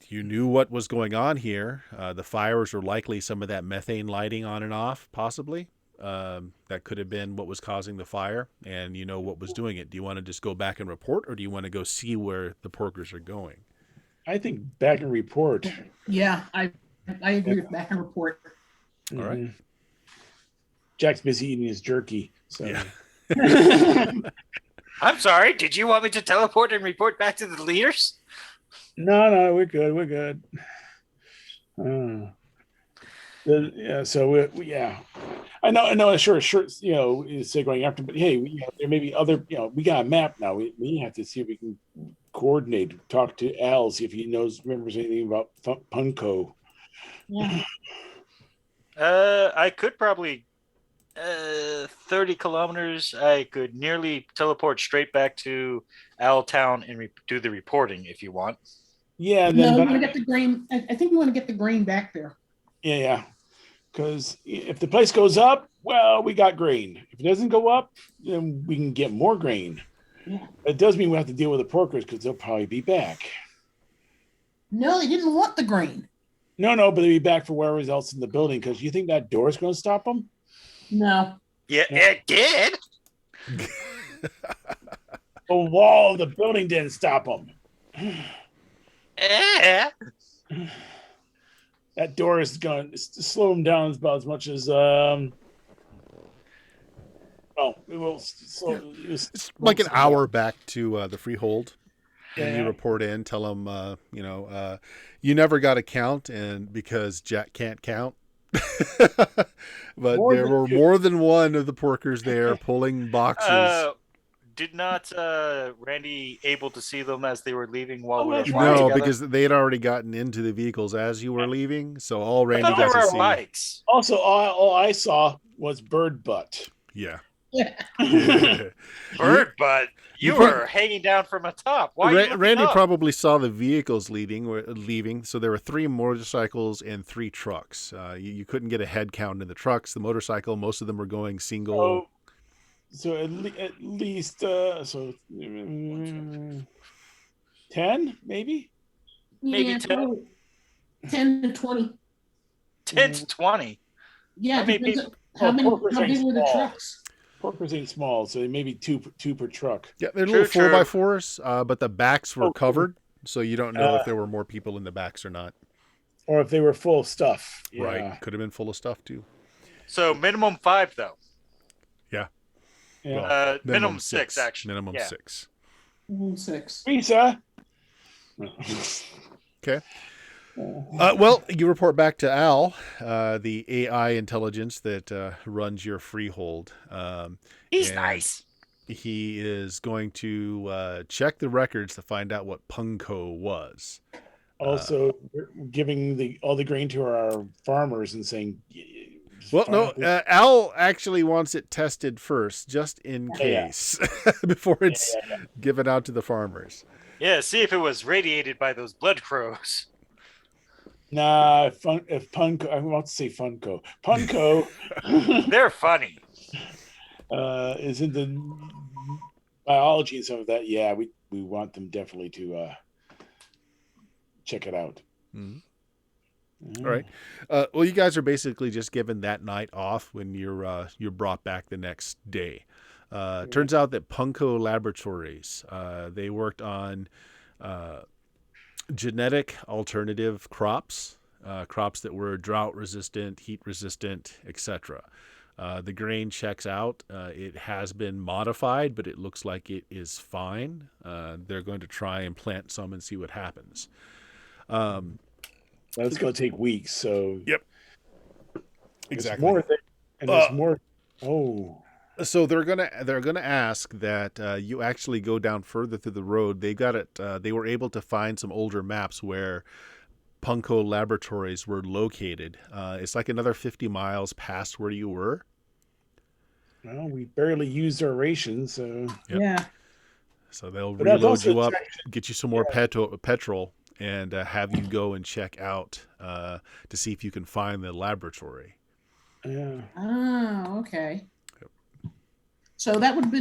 Speaker 1: you knew what was going on here. The fires were likely some of that methane lighting on and off, possibly. That could have been what was causing the fire, and you know what was doing it. Do you want to just go back and report, or do you want to go see where the porkers are going?
Speaker 2: I think back and report.
Speaker 4: Yeah, I agree with back and report.
Speaker 1: All right.
Speaker 2: Jack's busy eating his jerky. So.
Speaker 1: Yeah.
Speaker 3: I'm sorry. Did you want me to teleport and report back to the leaders?
Speaker 2: No, we're good. So I know. Sure. Is going after, but hey, there may be other. We got a map now. We have to see if we can coordinate. Talk to Al, see if he remembers anything about Punko.
Speaker 4: Yeah.
Speaker 3: I could probably 30 kilometers. I could nearly teleport straight back to Owl Town and do the reporting if you want.
Speaker 2: Yeah.
Speaker 4: We want to get the grain. I think we want to get the grain back there.
Speaker 2: Yeah. Because if the place goes up, well, we got grain. If it doesn't go up, then we can get more grain.
Speaker 4: Yeah.
Speaker 2: It does mean we have to deal with the porkers because they'll probably be back.
Speaker 4: No, they didn't want the grain.
Speaker 2: No, but they'll be back for whatever else in the building. Because you think that door is going to stop them?
Speaker 4: No.
Speaker 3: Yeah, it did.
Speaker 2: The wall of the building didn't stop them. That door is going to slow them down about as much as it will slow.
Speaker 1: It's like an hour back to the freehold.
Speaker 2: Yeah.
Speaker 1: And you report in, tell them, you never got a count, and because Jack can't count. But there were more than one of the porkers there pulling boxes.
Speaker 3: Did not Randy able to see them as they were leaving while we were flying
Speaker 1: No,
Speaker 3: together?
Speaker 1: because they had already gotten into the vehicles as you were leaving, so all Randy
Speaker 3: there
Speaker 1: got to
Speaker 3: were
Speaker 1: see.
Speaker 3: bikes.
Speaker 2: Also, all I saw was bird butt.
Speaker 1: Yeah.
Speaker 4: Yeah.
Speaker 3: Bird butt.
Speaker 1: you
Speaker 3: You
Speaker 1: pro-
Speaker 3: were hanging down from a top. Why are you looking
Speaker 1: Randy
Speaker 3: up?
Speaker 1: probably saw the vehicles leaving. So there were 3 motorcycles and 3 trucks. You couldn't get a head count in the trucks. The motorcycle, most of them were going single.
Speaker 2: Oh, so at least 10 maybe.
Speaker 3: Maybe
Speaker 4: Yeah,
Speaker 3: 10.
Speaker 4: probably 10 to 20.
Speaker 3: 10 to 20.
Speaker 4: Yeah,
Speaker 3: How many
Speaker 4: depends
Speaker 3: people-
Speaker 4: on how
Speaker 2: Porkers
Speaker 4: big
Speaker 2: ain't
Speaker 4: were the
Speaker 2: small.
Speaker 4: trucks.
Speaker 2: Porkers ain't small, so maybe two per truck.
Speaker 1: Yeah, they're
Speaker 3: True,
Speaker 1: little 4x4s,
Speaker 3: true.
Speaker 1: but the backs were
Speaker 2: Oh,
Speaker 1: covered, so you don't know if
Speaker 2: Uh,
Speaker 1: there were more people in the backs or not.
Speaker 2: Or if they were full of stuff. Yeah.
Speaker 1: Right? Could have been full of stuff too.
Speaker 3: So minimum 5 though.
Speaker 2: Yeah.
Speaker 1: Well,
Speaker 3: minimum 6 actually.
Speaker 1: Minimum
Speaker 3: Yeah.
Speaker 1: 6.
Speaker 4: 6.
Speaker 2: Lisa.
Speaker 1: Okay. Well, you report back to Al, the AI intelligence that runs your freehold.
Speaker 3: He's
Speaker 1: and
Speaker 3: nice.
Speaker 1: He is going to check the records to find out what Punko was.
Speaker 2: Also, we're giving all the grain to our farmers and saying,
Speaker 1: Well, no, Al actually wants it tested first, just in
Speaker 2: Yeah.
Speaker 1: case, before it's given out to the farmers.
Speaker 3: Yeah, see if it was radiated by those blood crows.
Speaker 2: Nah, if Punko, I want to say Funko. Punko
Speaker 3: They're funny.
Speaker 2: is into biology and some of that. Yeah, we want them definitely to check it out.
Speaker 1: Mhm. All right. Well, you guys are basically just given that night off when you're brought back the next day. Turns out that Punko Laboratories, they worked on genetic alternative crops, crops that were drought resistant, heat resistant, etc. The grain checks out. It has been modified, but it looks like it is fine. They're going to try and plant some and see what happens.
Speaker 2: That's going to take weeks. So
Speaker 1: Yep.
Speaker 2: there's
Speaker 1: Exactly.
Speaker 2: more there, and there's more. Oh,
Speaker 1: So they're gonna ask that you actually go down further through the road. They got it. They were able to find some older maps where Punko Laboratories were located. It's like another 50 miles past where you were.
Speaker 2: well, we barely used our rations, so
Speaker 1: Yep.
Speaker 4: Yeah.
Speaker 1: So they'll
Speaker 2: But that's
Speaker 1: reload
Speaker 2: also
Speaker 1: you up, get you some more petrol, and have you go and check out to see if you can find the laboratory.
Speaker 2: yeah.
Speaker 4: Oh, okay. So that would have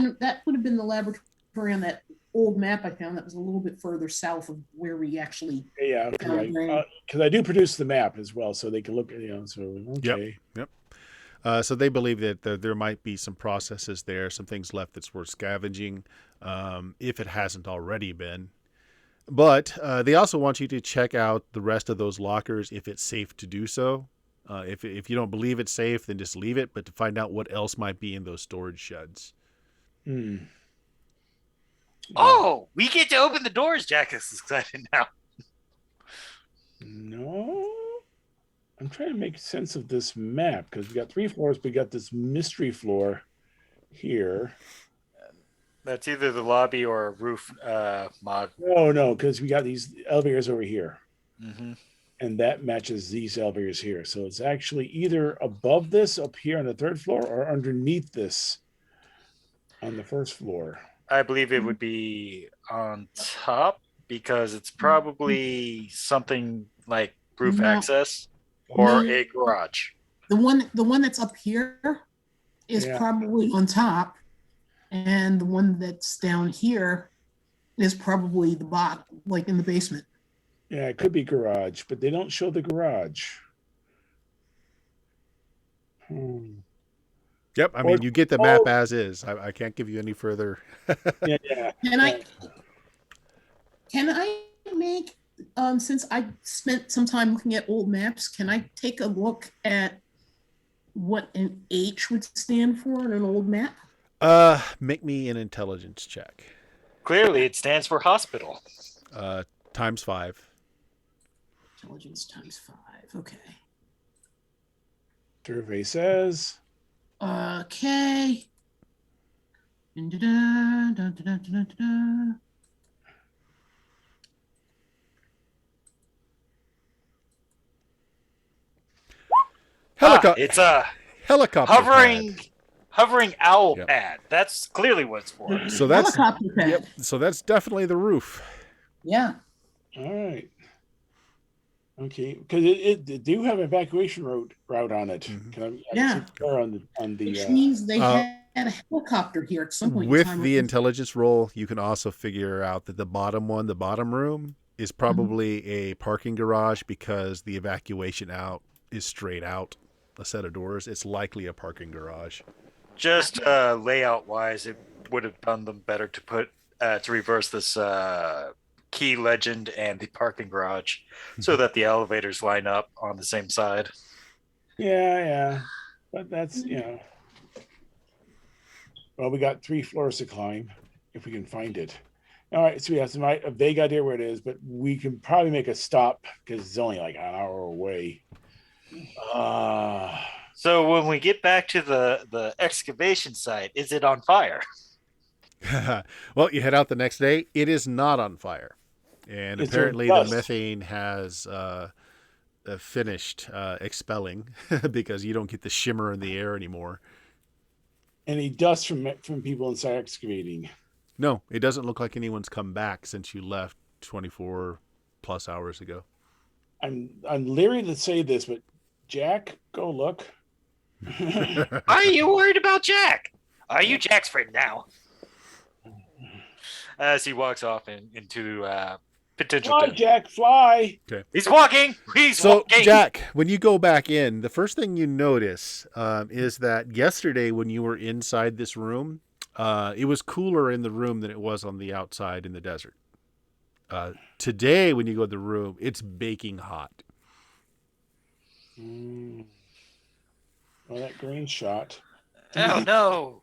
Speaker 4: been the laboratory on that old map I found that was a little bit further south of where we actually
Speaker 2: Yeah,
Speaker 4: found grain.
Speaker 2: because I do produce the map as well, so they can look at So okay,
Speaker 1: Yep. So they believe that there might be some processes there, some things left that's worth scavenging, if it hasn't already been. But they also want you to check out the rest of those lockers if it's safe to do so. If you don't believe it's safe, then just leave it. But to find out what else might be in those storage sheds.
Speaker 2: Hmm.
Speaker 3: Oh, we get to open the doors. Jack is excited now.
Speaker 2: No, I'm trying to make sense of this map because we got 3 floors. We got this mystery floor here.
Speaker 3: That's either the lobby or a roof mod.
Speaker 2: No, because we got these elevators over here.
Speaker 3: Mm-hmm.
Speaker 2: And that matches these elevators here. So it's actually either above this up here on the 3rd floor or underneath this on the 1st floor.
Speaker 3: I believe it would be on top because it's probably something like roof
Speaker 4: No.
Speaker 3: access or
Speaker 4: No.
Speaker 3: a garage.
Speaker 4: The one that's up here is
Speaker 2: Yeah.
Speaker 4: probably on top, and the one that's down here is probably the bottom, like in the basement.
Speaker 2: Yeah, it could be garage, but they don't show the garage.
Speaker 1: Yep. I mean, you get the map as is. I can't give you any further.
Speaker 2: Yeah.
Speaker 4: Can I make since I spent some time looking at old maps, can I take a look at what an H would stand for on an old map?
Speaker 1: Make me an intelligence check.
Speaker 3: Clearly, it stands for hospital.
Speaker 1: Times 5.
Speaker 4: Intelligence times 5. Okay.
Speaker 2: Survey says.
Speaker 4: Okay. Dun-dun-dun,
Speaker 1: Helicopter.
Speaker 3: It's
Speaker 1: Helicopter.
Speaker 3: hovering
Speaker 1: pad.
Speaker 3: hovering owl
Speaker 1: Yep.
Speaker 3: pad. That's clearly what it's for.
Speaker 1: So that's
Speaker 4: Helicopter pad.
Speaker 1: yep. So that's definitely the roof.
Speaker 4: Yeah.
Speaker 2: All right. Okay, because it do have evacuation route on it.
Speaker 1: Mhm.
Speaker 2: Can I
Speaker 4: Yeah.
Speaker 2: see there on the
Speaker 4: Which means they
Speaker 1: Uh,
Speaker 4: had a helicopter here at some point in
Speaker 1: With
Speaker 4: time.
Speaker 1: the intelligence roll, you can also figure out that the bottom room, is probably a parking garage because the evacuation out is straight out a set of doors. It's likely a parking garage.
Speaker 3: Just layout wise, it would have done them better to put to reverse this key legend and the parking garage so that the elevators line up on the same side.
Speaker 2: Yeah, but that's well, we got 3 floors to climb if we can find it. All right, so we have a vague idea where it is, but we can probably make a stop because it's only like an hour away.
Speaker 3: So when we get back to the excavation site, is it on fire?
Speaker 1: Well, you head out the next day. It is not on fire. And
Speaker 2: Is there
Speaker 1: apparently the
Speaker 2: dust?
Speaker 1: methane has finished expelling because you don't get the shimmer in the air anymore.
Speaker 2: Any dust from people inside excavating?
Speaker 1: No, it doesn't look like anyone's come back since you left 24 plus hours ago.
Speaker 2: I'm leery to say this, but Jack, go look.
Speaker 3: Are you worried about Jack? Are you Jack's friend now? As he walks off into potential
Speaker 2: Fly,
Speaker 3: death.
Speaker 2: Jack, fly.
Speaker 1: Okay.
Speaker 3: He's walking. He's
Speaker 1: So,
Speaker 3: walking.
Speaker 1: Jack, when you go back in, the first thing you notice is that yesterday when you were inside this room, it was cooler in the room than it was on the outside in the desert. Today, when you go to the room, it's baking hot.
Speaker 2: Well, that green shot.
Speaker 3: Oh no!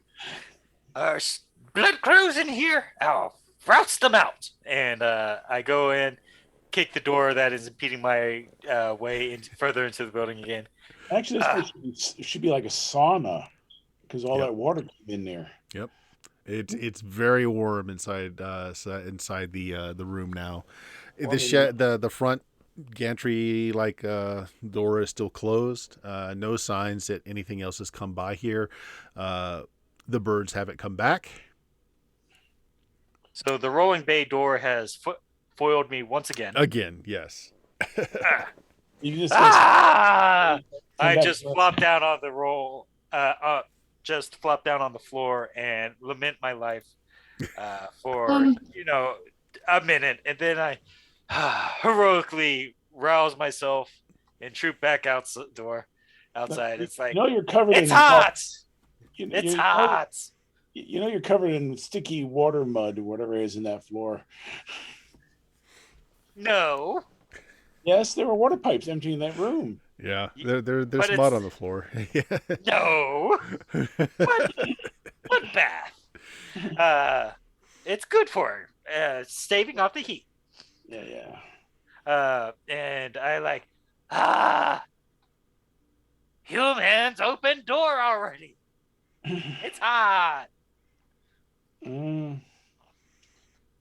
Speaker 3: Our blood crew's in here. I'll roust them out. And I go in, kick the door that is impeding my way further into the building again.
Speaker 2: Actually, this place should be like a sauna because all
Speaker 1: Yep.
Speaker 2: that water came in there.
Speaker 1: Yep. It's very warm inside the room now. The front gantry door is still closed. No signs that anything else has come by here. The birds haven't come back.
Speaker 3: So the rolling bay door has foiled me once again.
Speaker 1: Again, yes.
Speaker 2: You just
Speaker 3: I
Speaker 2: back
Speaker 3: just
Speaker 2: to-
Speaker 3: flop down on the roll. Just flop down on the floor and lament my life for a minute, and then I heroically rouse myself and troop back out the door outside. It's like
Speaker 2: you're covered
Speaker 3: it's
Speaker 2: in
Speaker 3: hot.
Speaker 2: It's
Speaker 3: It's hot.
Speaker 2: You're covered in sticky water mud or whatever is in that floor.
Speaker 3: No.
Speaker 2: Yes, there were water pipes emptying that room.
Speaker 1: Yeah, there's
Speaker 3: But
Speaker 1: mud on the floor.
Speaker 3: No. What bath? It's good for staving off the heat.
Speaker 2: Yeah.
Speaker 3: And I humans, open door already. It's hot.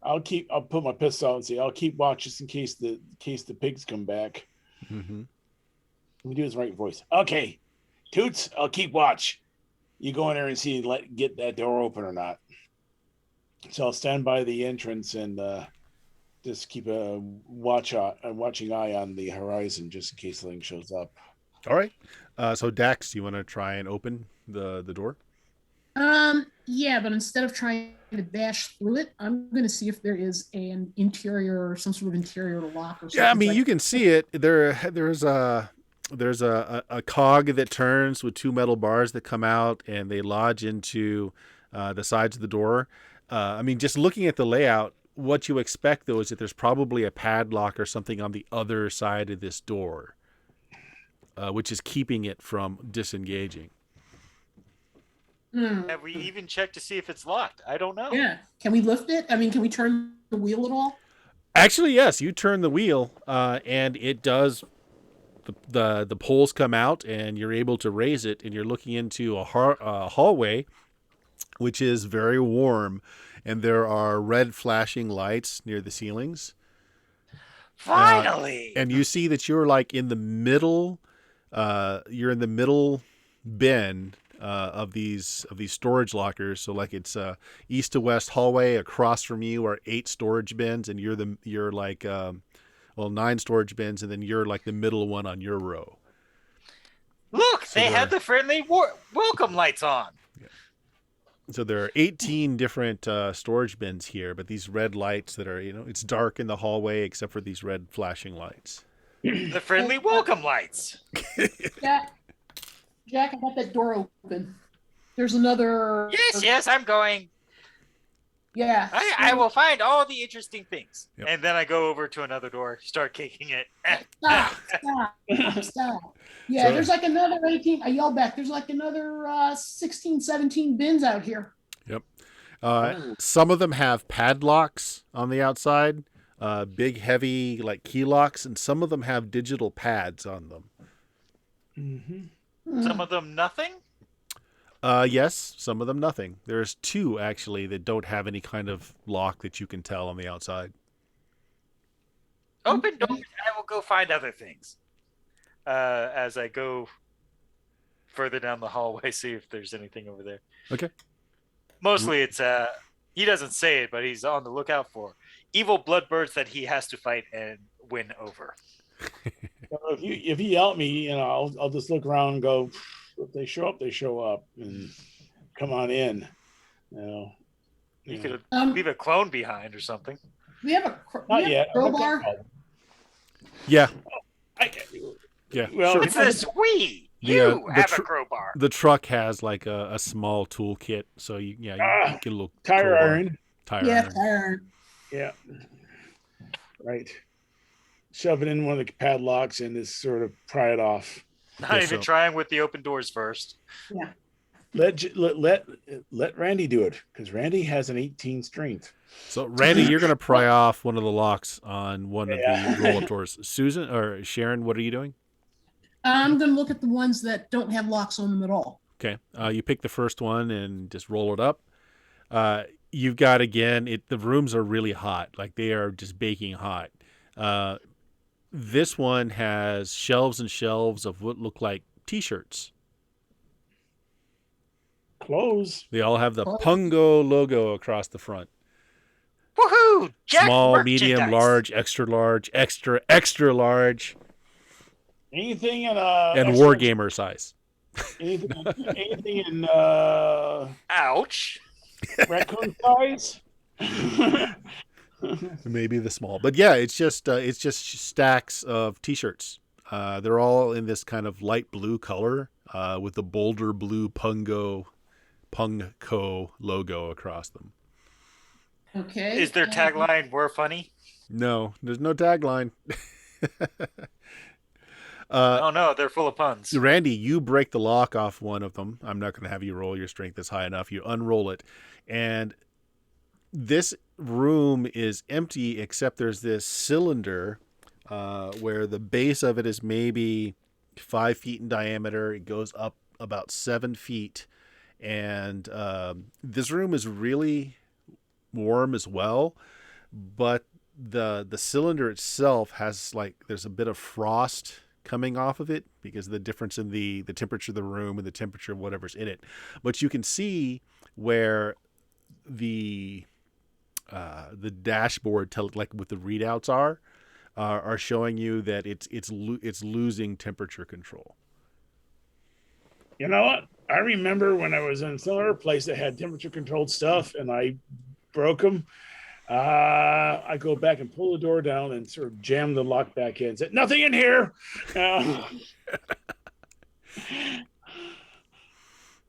Speaker 2: I'll put my pistol out and say I'll keep watch just in case the pigs come back.
Speaker 1: Mm-hmm.
Speaker 2: Let me do his right voice. Okay, Toots, I'll keep watch. You go in there and see get that door open or not. So I'll stand by the entrance and just keep a watching eye on the horizon just in case something shows up.
Speaker 1: All right. So Dax, you want to try and open the door?
Speaker 4: Yeah, but instead of trying to bash through it, I'm going to see if there is an interior or some sort of interior lock or something.
Speaker 1: Yeah, I mean, you can see it. There's a cog that turns with 2 metal bars that come out and they lodge into the sides of the door. I mean, just looking at the layout, what you expect though is that there's probably a padlock or something on the other side of this door, which is keeping it from disengaging.
Speaker 3: Have we even checked to see if it's locked? I don't know.
Speaker 4: Yeah. Can we lift it? I mean, can we turn the wheel at all?
Speaker 1: Actually, yes. You turn the wheel, and it does. The poles come out, and you're able to raise it, and you're looking into a hallway, which is very warm, and there are red flashing lights near the ceilings.
Speaker 3: Finally.
Speaker 1: And you see that you're like in the middle. You're in the middle bin of these storage lockers. So like it's east to west hallway. Across from you are 8 storage bins, and you're like 9 storage bins, and then you're like the middle one on your row.
Speaker 3: Look,
Speaker 1: So
Speaker 3: they had the friendly welcome lights on.
Speaker 1: So there are 18 different storage bins here, but these red lights that are, it's dark in the hallway except for these red flashing lights.
Speaker 3: The friendly welcome lights.
Speaker 4: Jack, I got that door open. There's another.
Speaker 3: Yes, I'm going.
Speaker 4: Yeah.
Speaker 3: I will find all the interesting things.
Speaker 1: Yep.
Speaker 3: And then I go over to another door, start kicking it.
Speaker 4: Stop. Yeah, there's like another 18. I yelled back. There's like another 16, 17 bins out here.
Speaker 1: Yep. Some of them have padlocks on the outside, big, heavy, like key locks, and some of them have digital pads on them.
Speaker 2: Mm-hmm.
Speaker 3: Some of them nothing?
Speaker 1: Yes, some of them nothing. There's 2, actually, that don't have any kind of lock that you can tell on the outside.
Speaker 3: Open doors. I will go find other things. As I go further down the hallway, see if there's anything over there.
Speaker 1: Okay.
Speaker 3: Mostly it's he doesn't say it, but he's on the lookout for evil bloodbirds that he has to fight and win over.
Speaker 2: If you yell at me, I'll just look around and go, if they show up, they show up, and come on in.
Speaker 3: You could leave a clone behind or something.
Speaker 4: We have a
Speaker 2: Not yet.
Speaker 4: crowbar.
Speaker 1: Yeah.
Speaker 2: Yeah.
Speaker 1: Well,
Speaker 2: sure.
Speaker 3: It's this we. You have a crowbar.
Speaker 1: The truck has like a small toolkit, so you get a little
Speaker 2: tire
Speaker 1: crowbar.
Speaker 2: iron.
Speaker 4: Tire iron.
Speaker 2: Yeah. Right. Shove it in one of the padlocks and just sort of pry it off.
Speaker 3: Not even trying with the open doors first.
Speaker 4: Yeah.
Speaker 2: Let Randy do it, because Randy has an 18 strength.
Speaker 1: So Randy, you're going to pry off one of the locks on one of the roll-up doors. Susan or Sharon, what are you doing?
Speaker 4: I'm going to look at the ones that don't have locks on them at all.
Speaker 1: Okay. You pick the first one and just roll it up. You've got, again, the rooms are really hot. Like they are just baking hot. This one has shelves and shelves of what look like T-shirts.
Speaker 2: Clothes.
Speaker 1: They all have the Pungo logo across the front.
Speaker 3: Woohoo! Jack
Speaker 1: Small, medium, large, extra large, extra large.
Speaker 2: Anything in
Speaker 1: and Wargamer size.
Speaker 2: Anything in
Speaker 3: ouch.
Speaker 2: Raccoon size.
Speaker 1: Maybe the small, but yeah, it's just stacks of T-shirts. They're all in this kind of light blue color with the bolder blue Pungco logo across them.
Speaker 4: Okay.
Speaker 3: Is their tagline "We're funny"?
Speaker 1: No, there's no tagline.
Speaker 3: Oh no, they're full of puns.
Speaker 1: Randy, you break the lock off one of them. I'm not going to have you roll your strength that's high enough. You unroll it, and this room is empty except there's this cylinder where the base of it is maybe 5 feet in diameter. It goes up about 7 feet, and this room is really warm as well, but the cylinder itself has there's a bit of frost coming off of it because of the difference in the temperature of the room and the temperature of whatever's in it. But you can see where the dashboard with the readouts are showing you that it's losing temperature control.
Speaker 2: You know what? I remember when I was in a similar place that had temperature controlled stuff, and I broke them. I go back and pull the door down and sort of jam the lock back in. Said, "Nothing in here." Go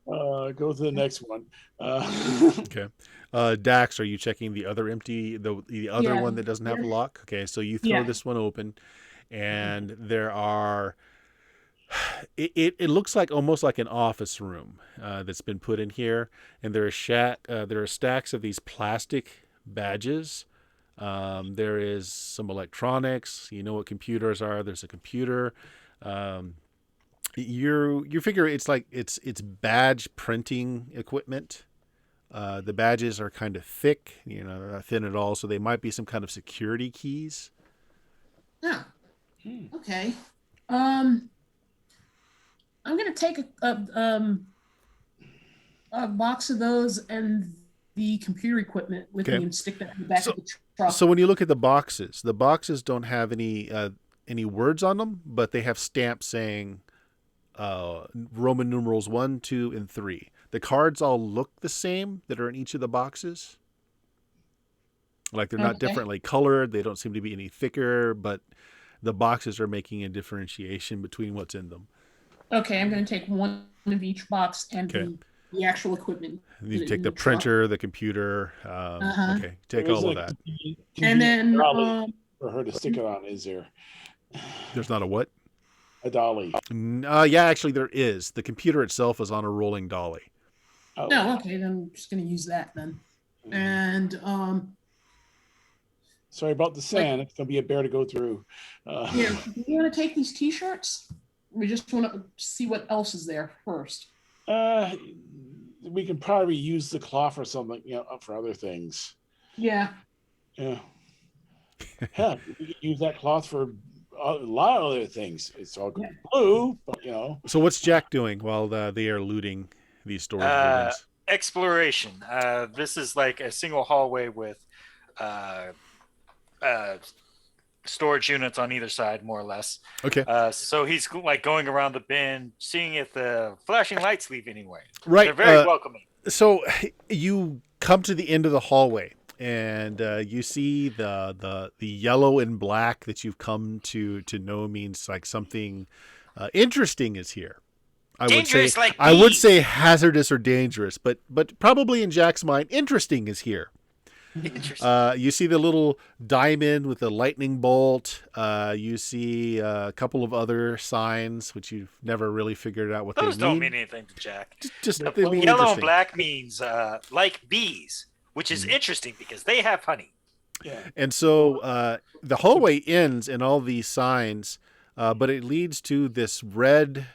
Speaker 2: to the next one.
Speaker 1: Okay. Dax, are you checking the other empty, the other one that doesn't have a lock? Okay, so you throw this one open, and there are. It looks like almost like an office room that's been put in here, and there are stacks of these plastic badges. There is some electronics. You know what computers are. There's a computer. You figure it's badge printing equipment. The badges are kind of thick, not thin at all, so they might be some kind of security keys.
Speaker 4: Oh, okay. I'm gonna take a box of those and the computer equipment with
Speaker 1: Okay.
Speaker 4: me and stick that in the back
Speaker 1: So,
Speaker 4: of the truck.
Speaker 1: so when you look at the boxes don't have any words on them, but they have stamps saying Roman numerals 1, 2, and 3. The cards all look the same that are in each of the boxes. Like they're not
Speaker 4: Okay.
Speaker 1: differently colored. They don't seem to be any thicker, but the boxes are making a differentiation between what's in them.
Speaker 4: Okay, I'm going to take one of each box and
Speaker 1: Okay.
Speaker 4: the actual equipment.
Speaker 1: You
Speaker 4: put it
Speaker 1: take
Speaker 4: in
Speaker 1: the
Speaker 4: truck.
Speaker 1: printer, the computer.
Speaker 4: Uh-huh.
Speaker 1: Okay, take
Speaker 2: There is
Speaker 1: all
Speaker 2: a
Speaker 1: of that.
Speaker 4: And then
Speaker 2: dolly for her to stick it on, is there?
Speaker 1: There's not a what?
Speaker 2: A dolly.
Speaker 1: Yeah, actually there is. The computer itself is on a rolling dolly.
Speaker 2: Oh.
Speaker 4: no, okay, then I'm just going to use that then. And
Speaker 2: Sorry about the sand. It's gonna be a bear to go through.
Speaker 4: here, do you want to take these T-shirts? We just want to see what else is there first.
Speaker 2: We can probably use the cloth or something, for other things.
Speaker 4: Yeah.
Speaker 2: Yeah. Heck, we could use that cloth for a lot of other things. It's all blue, but
Speaker 1: So what's Jack doing while they are looting these storage buildings?
Speaker 3: Exploration. This is like a single hallway with storage units on either side, more or less.
Speaker 1: Okay.
Speaker 3: So he's like going around the bin, seeing if the flashing lights leave anyway.
Speaker 1: Right.
Speaker 3: They're very welcoming.
Speaker 1: So you come to the end of the hallway, and you see the yellow and black that you've come to know means like something interesting is here.
Speaker 3: Dangerous, like
Speaker 1: I would
Speaker 3: bees.
Speaker 1: say hazardous or dangerous, but probably in Jack's mind, interesting is here.
Speaker 3: Interesting.
Speaker 1: You see the little diamond with the lightning bolt. You see a couple of other signs, which you've never really figured out what
Speaker 3: Those
Speaker 1: they mean.
Speaker 3: don't mean anything to Jack.
Speaker 1: Just
Speaker 2: The
Speaker 1: they mean
Speaker 3: Yellow and
Speaker 1: interesting.
Speaker 3: black means like bees, which is interesting because they have honey.
Speaker 2: yeah.
Speaker 1: And so the hallway ends in all these signs, but it leads to this red,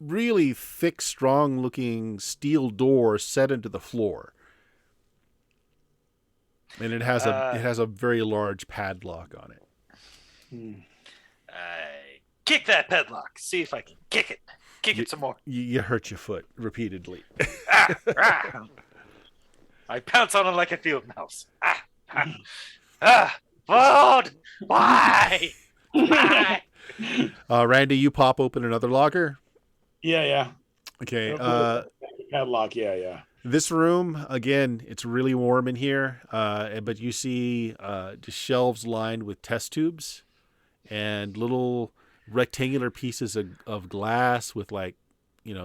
Speaker 1: really thick, strong-looking steel door set into the floor. And it has a very large padlock on it.
Speaker 3: Kick that padlock. See if I can kick it. Kick it some more.
Speaker 1: You hurt your foot repeatedly.
Speaker 3: I pounce on it like a field mouse. Lord, why? Why?
Speaker 1: Randy, you pop open another locker.
Speaker 2: Yeah.
Speaker 1: Okay.
Speaker 2: Padlock. Yeah.
Speaker 1: This room, again, it's really warm in here, but you see just shelves lined with test tubes and little rectangular pieces of glass with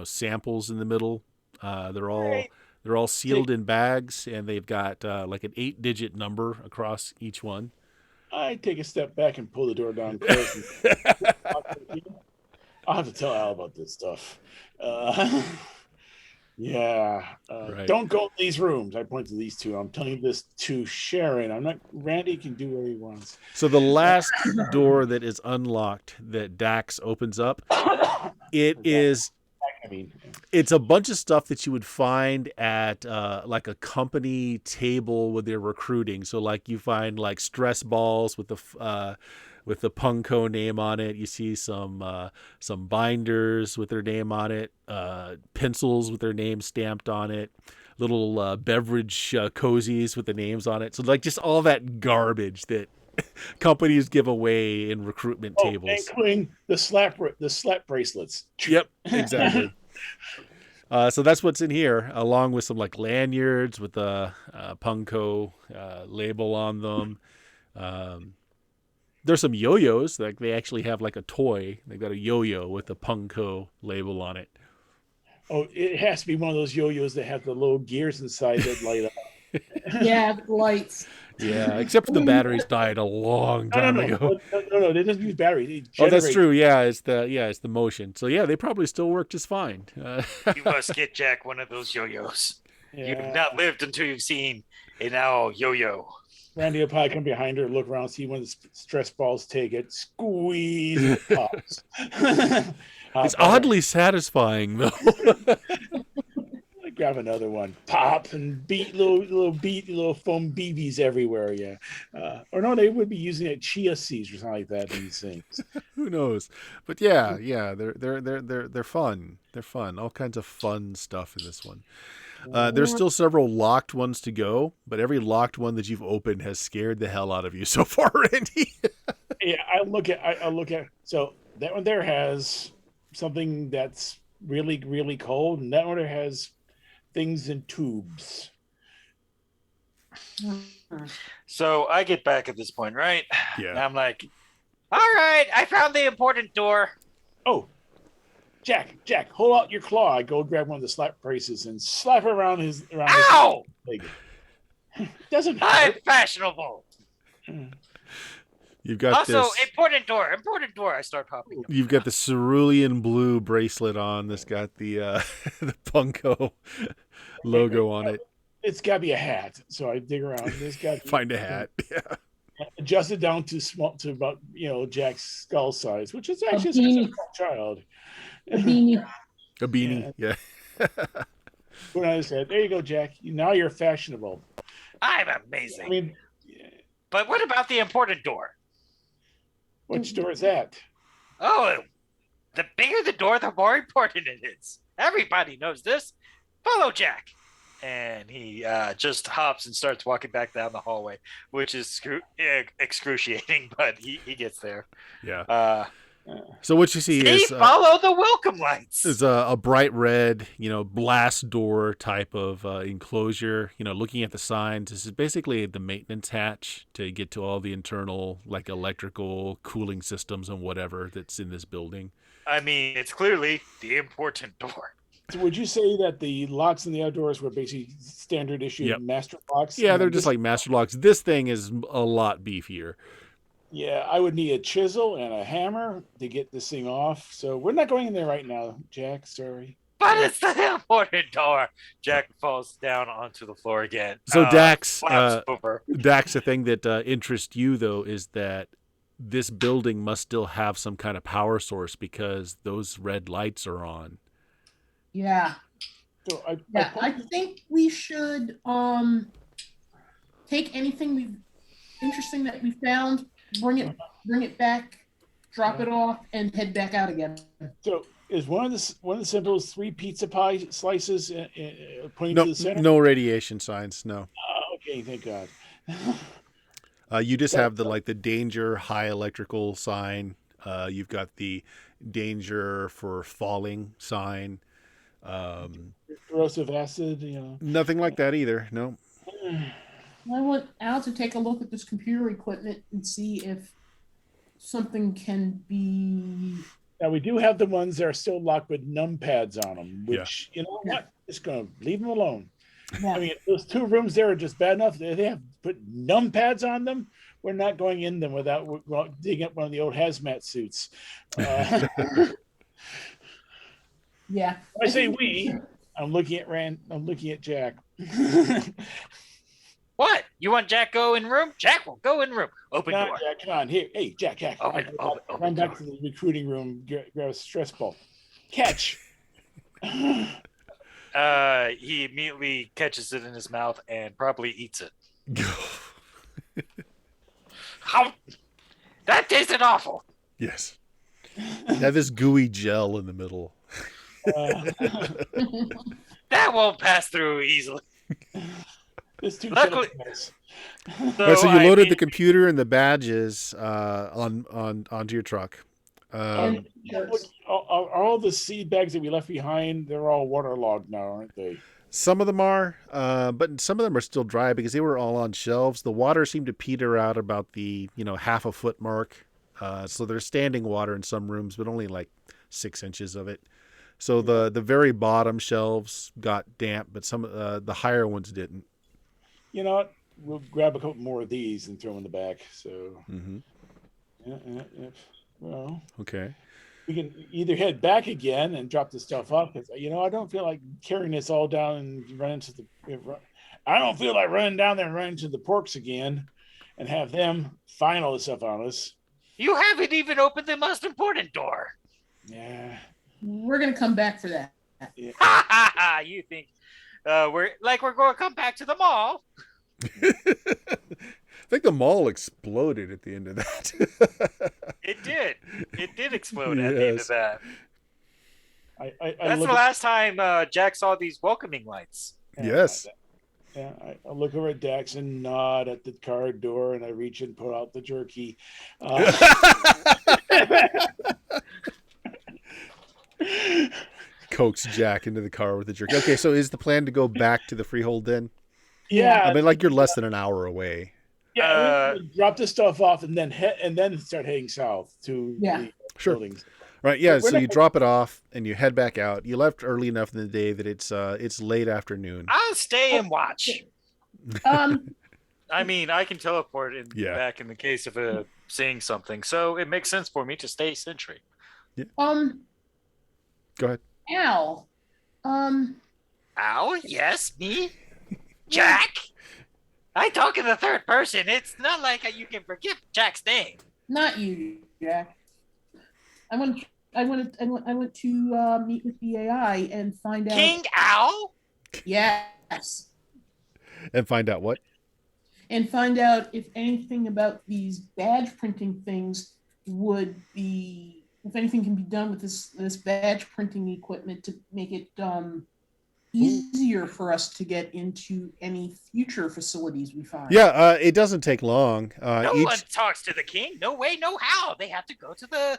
Speaker 1: samples in the middle. They're all sealed in bags, and they've got like an 8-digit number across each one.
Speaker 2: I take a step back and pull the door down close. I'll have to tell Al about this stuff. Yeah.
Speaker 1: Right.
Speaker 2: Don't go in these rooms. I point to these two. I'm telling this to Sharon. I'm not. Randy can do what he wants.
Speaker 1: So the last door that is unlocked that Dax opens up, it's a bunch of stuff that you would find at like a company table when they're recruiting. So like you find like stress balls with the Punko name on it. You see some binders with their name on it, pencils with their name stamped on it, little beverage cozies with the names on it. So like just all that garbage that companies give away in recruitment tables,
Speaker 2: including the slap bracelets.
Speaker 1: Yep, exactly. So that's what's in here, along with some like lanyards with the Punko label on them. There's some yo-yos. Like they actually have like a toy. They've got a yo-yo with the Punko label on it.
Speaker 2: Oh, it has to be one of those yo-yos that have the little gears inside that light up.
Speaker 4: Yeah, lights.
Speaker 1: Yeah, except for the batteries died a long time ago.
Speaker 2: No, they don't use batteries.
Speaker 1: Oh, that's true. Yeah, it's the motion. So yeah, they probably still work just fine.
Speaker 3: You must get Jack one of those yo-yos.
Speaker 2: Yeah.
Speaker 3: You've not lived until you've seen a now yo-yo.
Speaker 2: Randy will probably come behind her, look around, see when the stress balls take it, squeeze, it pops.
Speaker 1: It's oddly satisfying, though.
Speaker 2: I grab another one. Pop and beat little foam BBs everywhere. Yeah, or no, they would be using it chia seeds or something like that in these things.
Speaker 1: Who knows? But yeah, they're fun. They're fun. All kinds of fun stuff in this one. There's still several locked ones to go, but every locked one that you've opened has scared the hell out of you so far, Randy.
Speaker 2: Yeah, I look at so that one there has something that's really cold, and that one there has things in tubes.
Speaker 3: So I get back at this point, right?
Speaker 1: Yeah.
Speaker 3: And I'm like, all right, I found the important door.
Speaker 2: Oh, Jack, hold out your claw. I go grab one of the slap braces and slap her around his
Speaker 3: Ow!
Speaker 2: leg. Doesn't
Speaker 3: I'm
Speaker 2: hurt.
Speaker 3: fashionable.
Speaker 1: You've got
Speaker 3: Also,
Speaker 1: this.
Speaker 3: important door. I start popping up.
Speaker 1: You've got the cerulean blue bracelet on that's got the the Punko logo on it.
Speaker 2: It's got to be a hat. So I dig around. There's got to
Speaker 1: Find a hat. Yeah.
Speaker 2: adjust it down to small to about Jack's skull size, which is actually a
Speaker 4: beanie.
Speaker 2: small child.
Speaker 4: A beanie.
Speaker 1: A beanie. Yeah.
Speaker 2: Put on his head. There you go, Jack. Now you're fashionable.
Speaker 3: I'm amazing.
Speaker 2: I mean,
Speaker 3: But what about the important door?
Speaker 2: which door is that?
Speaker 3: Oh, the bigger the door, the more important it is. Everybody knows this. Follow Jack. And he just hops and starts walking back down the hallway, which is excruciating, but he gets there.
Speaker 1: Yeah. So what you see is
Speaker 3: follow the welcome lights.
Speaker 1: Is a bright red, blast door type of enclosure. Looking at the signs, this is basically the maintenance hatch to get to all the internal, like electrical, cooling systems and whatever that's in this building.
Speaker 3: I mean, it's clearly the important door.
Speaker 2: So would you say that the locks in the outdoors were basically standard issue master locks?
Speaker 1: Yeah, they're just like master locks. This thing is a lot beefier.
Speaker 2: Yeah, I would need a chisel and a hammer to get this thing off. So we're not going in there right now, Jack. Sorry.
Speaker 3: But it's the important door. Jack falls down onto the floor again.
Speaker 1: So Dax,
Speaker 3: over.
Speaker 1: Dax, the thing that interests you though is that this building must still have some kind of power source because those red lights are on.
Speaker 4: Yeah.
Speaker 2: So
Speaker 4: I think we should take anything interesting that we found, bring it back, drop it off, and head back out again.
Speaker 2: So is one of the symbols 3 pizza pie slices pointing to the center?
Speaker 1: No radiation signs. No.
Speaker 2: Okay, thank God.
Speaker 1: You just have the danger high electrical sign. You've got the danger for falling sign.
Speaker 2: Corrosive acid,
Speaker 1: Nothing like that either. No.
Speaker 4: I want Al to take a look at this computer equipment and see if something can be.
Speaker 2: Now we do have the ones that are still locked with numpads on them, which you know what? It's gonna leave them alone.
Speaker 4: Yeah.
Speaker 2: I mean, those 2 rooms there are just bad enough. They have put numpads on them. We're not going in them without digging up one of the old hazmat suits.
Speaker 4: Yeah.
Speaker 2: I say we. I'm looking at Rand. I'm looking at Jack.
Speaker 3: What? You want Jack go in room? Jack will go in room. Open
Speaker 2: Come
Speaker 3: door.
Speaker 2: on, Jack, come on. Here. Hey, Jack.
Speaker 3: Open
Speaker 2: Run back
Speaker 3: door.
Speaker 2: to the recruiting room. Grab a stress ball. Catch.
Speaker 3: He immediately catches it in his mouth and probably eats it. How? That tasted awful.
Speaker 1: Yes. Have this gooey gel in the middle.
Speaker 3: That won't pass through easily.
Speaker 2: This too.
Speaker 3: Luckily-
Speaker 1: So you loaded the computer and the badges onto your truck.
Speaker 2: All the seed bags that we left behind, they're all waterlogged now, aren't they?
Speaker 1: Some of them are, but some of them are still dry because they were all on shelves. The water seemed to peter out about the half a foot mark. So there's standing water in some rooms, but only like 6 inches of it. So the very bottom shelves got damp, but some the higher ones didn't.
Speaker 2: You know what? We'll grab a couple more of these and throw them in the back. So, yeah. Well,
Speaker 1: Okay.
Speaker 2: we can either head back again and drop the stuff off because I don't feel like carrying this all down and run into the. I don't feel like running down there and running into the porks again, and have them find all the stuff on us.
Speaker 3: You haven't even opened the most important door.
Speaker 2: Yeah.
Speaker 4: We're gonna come back for that.
Speaker 3: Ha ha ha! You think we're going to come back to the mall.
Speaker 1: I think the mall exploded at the end of that.
Speaker 3: It did. It did explode at the end of
Speaker 1: Yes.
Speaker 3: that.
Speaker 2: I
Speaker 3: That's
Speaker 2: look
Speaker 3: the last time Jack saw these welcoming lights.
Speaker 1: Yes.
Speaker 2: Yeah, I look over at Dax and nod at the car door, and I reach and pull out the jerky.
Speaker 1: Coax Jack into the car with the jerky. Okay, so is the plan to go back to the Freehold then?
Speaker 2: Yeah,
Speaker 1: I mean, like you're less than an hour away.
Speaker 2: yeah. Drop the stuff off and then start heading south to the
Speaker 1: Sure.
Speaker 2: buildings.
Speaker 1: Right, yeah.
Speaker 2: We're
Speaker 1: So
Speaker 2: not-
Speaker 1: you drop it off and you head back out. You left early enough in the day that it's late afternoon.
Speaker 3: I'll stay and watch. I mean, I can teleport back in the case of seeing something, so it makes sense for me to stay sentry.
Speaker 1: Yeah. Go ahead.
Speaker 4: Al.
Speaker 3: Al? Yes, me? Jack? I talk in the third person. It's not like you can forget Jack's name.
Speaker 4: Not you, Jack. I went to meet with the AI and find out.
Speaker 3: King Al?
Speaker 4: Yes.
Speaker 1: And find out what?
Speaker 4: And find out if anything about these badge printing things if anything can be done with this badge printing equipment to make it easier for us to get into any future facilities we find.
Speaker 1: Yeah, it doesn't take long.
Speaker 3: No one talks to the king. No way, no how. They have to go to the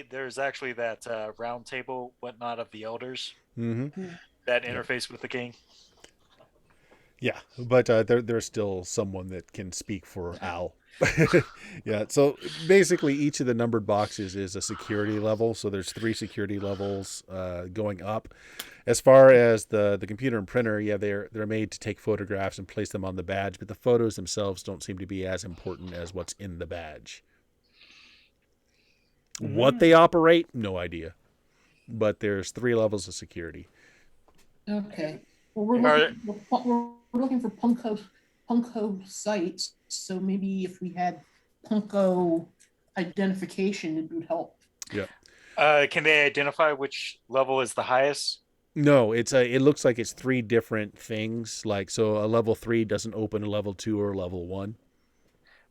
Speaker 3: there's actually that round table whatnot of the elders that interface with the king.
Speaker 1: Yeah, but there's still someone that can speak for Al. Yeah, so basically each of the numbered boxes is a security level. So there's 3 security levels going up. As far as the computer and printer, yeah, they're made to take photographs and place them on the badge, but the photos themselves don't seem to be as important as what's in the badge. What they operate, no idea. But there's 3 levels of security.
Speaker 4: Okay. Well, we're looking for Punko sites, so maybe if we had Punko identification, it would help.
Speaker 1: Yeah.
Speaker 3: Can they identify which level is the highest?
Speaker 1: No, it looks like it's 3 different things. Like, so a level 3 doesn't open a level 2 or level 1.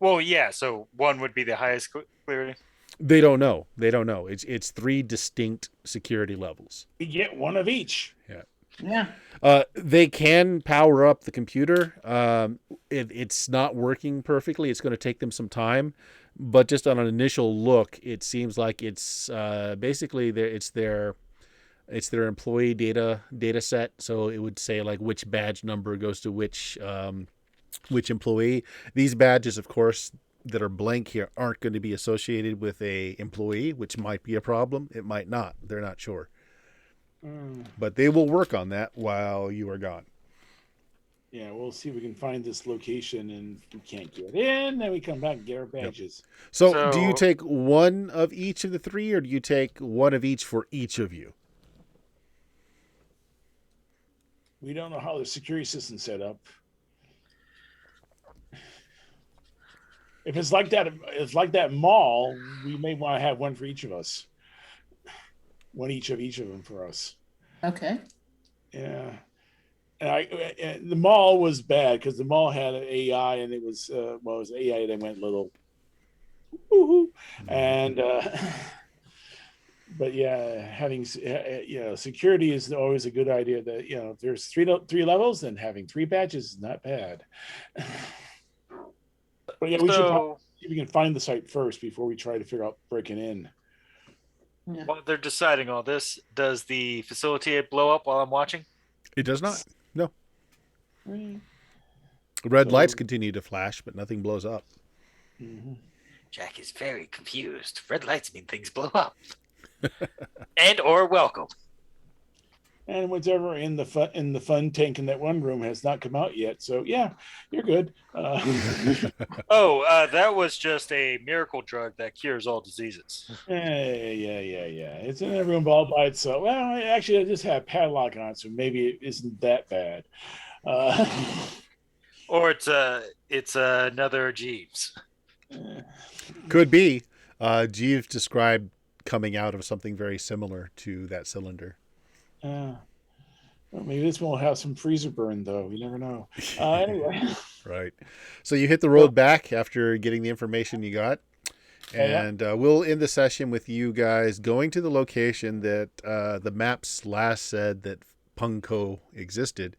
Speaker 3: Well, yeah. So 1 would be the highest clearly.
Speaker 1: They don't know. It's 3 distinct security levels.
Speaker 2: We get one of each.
Speaker 4: Yeah.
Speaker 1: They can power up the computer. It's not working perfectly. It's going to take them some time, but just on an initial look, it seems like it's basically their employee data set. So it would say like which badge number goes to which employee. These badges, of course, that are blank here aren't going to be associated with a employee, which might be a problem. It might not. They're not sure. But they will work on that while you are gone.
Speaker 2: Yeah, we'll see if we can find this location, and if we can't get in, then we come back and get our badges.
Speaker 1: Yep. So do you take one of each of the 3, or do you take one of each for each of you?
Speaker 2: We don't know how the security system's set up. If it's like that mall, we may want to have one for each of us. One each of them for us.
Speaker 4: Okay.
Speaker 2: Yeah. And the mall was bad because the mall had an AI, and it was it was AI that went little. Woo-hoo. And but yeah, having security is always a good idea. That if there's three levels, then having 3 badges is not bad. But yeah, we should probably see if we can find the site first before we try to figure out breaking in.
Speaker 4: Yeah.
Speaker 3: While they're deciding all this, does the facility blow up while I'm watching?
Speaker 1: It does not. No.
Speaker 2: Right.
Speaker 1: Red lights continue to flash, but nothing blows up.
Speaker 2: Mm-hmm.
Speaker 3: Jack is very confused. Red lights mean things blow up. And or welcome.
Speaker 2: And whatever in the fun tank in that one room has not come out yet. So yeah, you're good.
Speaker 3: That was just a miracle drug that cures all diseases.
Speaker 2: Yeah. It's in a room all by itself. Well, actually, I just have padlock on it, so maybe it isn't that bad.
Speaker 3: Or it's another Jeeves.
Speaker 1: Could be. Jeeves described coming out of something very similar to that cylinder.
Speaker 2: Well, maybe this one will have some freezer burn, though. You never know. Anyway.
Speaker 1: Right. So you hit the
Speaker 2: Well,
Speaker 1: road back after getting the information you got.
Speaker 2: yeah.
Speaker 1: And we'll end the session with you guys going to the location that the maps last said that Punko existed.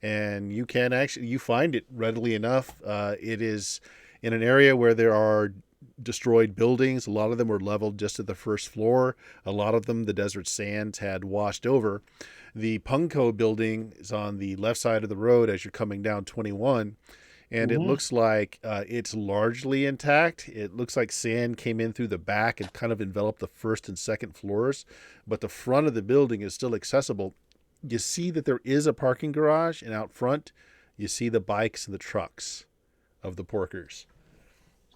Speaker 1: And you can actually, you find it readily enough. It is in an area where there are destroyed buildings. A lot of them were leveled just to the first floor. A lot of them, the desert sands had washed over. The Punko building is on the left side of the road as you're coming down 21, and it
Speaker 2: Mhm.
Speaker 1: looks like it's largely intact. It looks like sand came in through the back and kind of enveloped the first and second floors, but the front of the building is still accessible. You see that there is a parking garage, and out front, you see the bikes and the trucks of the porkers.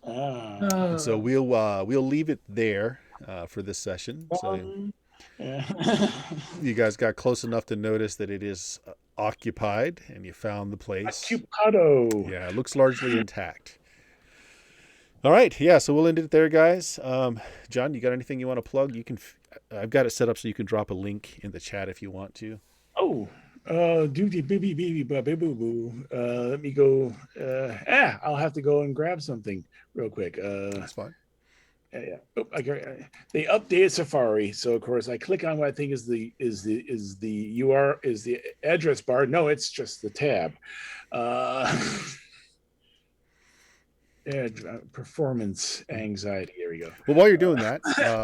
Speaker 2: Ah.
Speaker 1: And so
Speaker 4: Oh,
Speaker 1: we'll leave it there for this session. So
Speaker 2: Yeah.
Speaker 1: you guys got close enough to notice that it is occupied, and you found the place.
Speaker 2: Occupado.
Speaker 1: Yeah, it looks largely intact. All right, yeah. So we'll end it there, guys. John, you got anything you want to plug? You can. I've got it set up so you can drop a link in the chat if you want to.
Speaker 2: Oh, doody booby beeby boo boo boo. Let me go. I'll have to go and grab something real quick.
Speaker 1: That's fine.
Speaker 2: Yeah. Oh, they updated Safari, so of course I click on what I think is the UR is the address bar. No, it's just the tab. Yeah, performance anxiety. Here we go.
Speaker 1: Well, while you're doing that,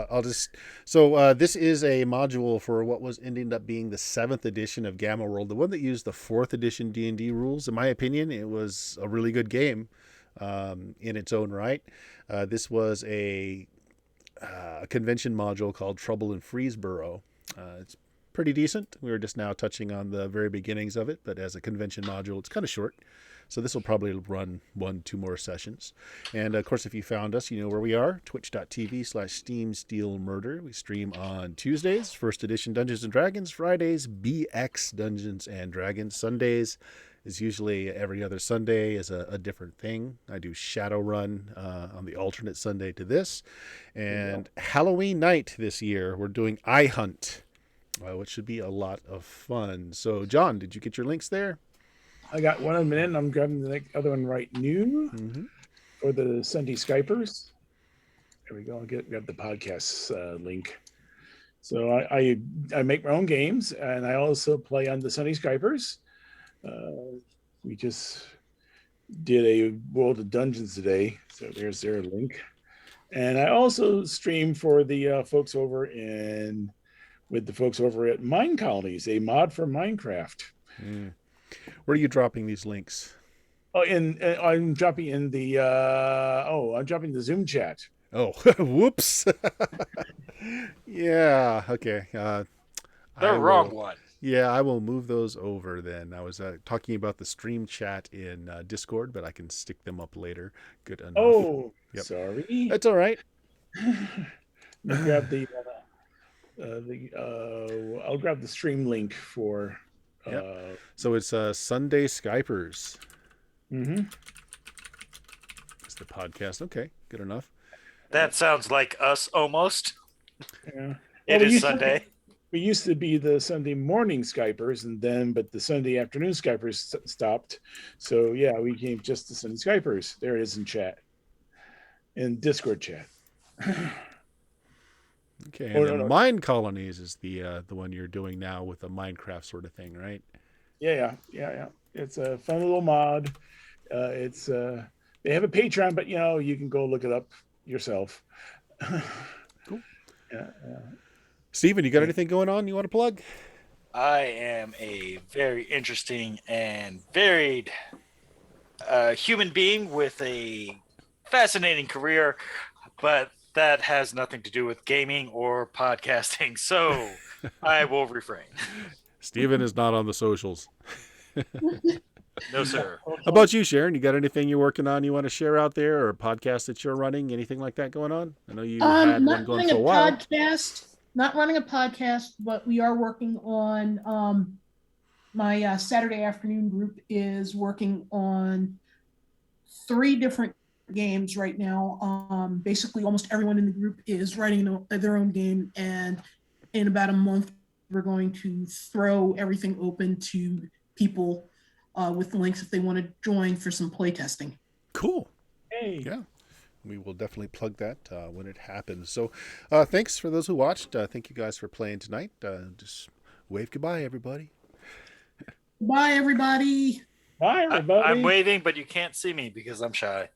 Speaker 1: I'll just. So this is a module for what was ending up being the 7th edition of GammaWorld, the one that used the 4th edition D&D rules. In my opinion, it was a really good game in its own right. This was a convention module called Trouble in Freesboro. It's pretty decent. We were just now touching on the very beginnings of it, but as a convention module, it's kind of short. So this will probably run 1-2 more sessions. And of course, if you found us, you know where we are, twitch.tv/SteamSteelMurder. We stream on Tuesdays, 1st edition Dungeons & Dragons, Fridays, BX Dungeons & Dragons, Sundays is usually every other Sunday is a different thing. I do Shadowrun on the alternate Sunday to this. And Halloween night this year, we're doing I Hunt, which should be a lot of fun. So, John, did you get your links there?
Speaker 2: I got one of them in. I'm grabbing the other one right new for the Sunday Skypers. There we go. I'll grab the podcast link. So I make my own games, and I also play on the Sunday Skypers. We just did a World of Dungeons today, so there's their link. And I also stream for the folks over with the folks over at Mine Colonies, a mod for Minecraft.
Speaker 1: Where are you dropping these links?
Speaker 2: Oh, I'm dropping in the I'm dropping the Zoom chat.
Speaker 1: Oh, whoops. Yeah, okay.
Speaker 3: The wrong one.
Speaker 1: Yeah, I will move those over then. I was talking about the stream chat in Discord, but I can stick them up later. Good enough.
Speaker 2: Oh, sorry.
Speaker 1: That's all right.
Speaker 2: Grab I'll grab the stream link for.
Speaker 1: So it's Sunday Skypers. It's the podcast. Okay, good enough.
Speaker 3: That sounds like us almost.
Speaker 2: Yeah.
Speaker 3: It is Sunday.
Speaker 2: We used to be the Sunday morning Skypers, but the Sunday afternoon Skypers stopped. So yeah, we became just the Sunday Skypers. There it is in chat, in Discord chat.
Speaker 1: Okay, and Mine Colonies is the one you're doing now with a Minecraft sort of thing, right?
Speaker 2: Yeah. It's a fun little mod. They have a Patreon, but you can go look it up yourself.
Speaker 1: Cool.
Speaker 2: Yeah.
Speaker 1: Steven, you got anything going on you want to plug?
Speaker 3: I am a very interesting and varied human being with a fascinating career, but that has nothing to do with gaming or podcasting, so I will refrain.
Speaker 1: Steven is not on the socials.
Speaker 3: No, sir.
Speaker 1: How about you, Sharon? You got anything you're working on you want to share out there, or a podcast that you're running? Anything like that going on? I know you had one going for a while.
Speaker 4: Not running a podcast, but we are working on my Saturday afternoon group is working on 3 different games right now. Basically, almost everyone in the group is writing their own game, and in about a month we're going to throw everything open to people with links if they want to join for some playtesting.
Speaker 1: Cool.
Speaker 2: Hey.
Speaker 1: Yeah. We will definitely plug that when it happens. So thanks for those who watched. Thank you guys for playing tonight. Just wave goodbye, everybody.
Speaker 4: Bye, everybody.
Speaker 2: Bye, everybody.
Speaker 3: I'm waving, but you can't see me because I'm shy.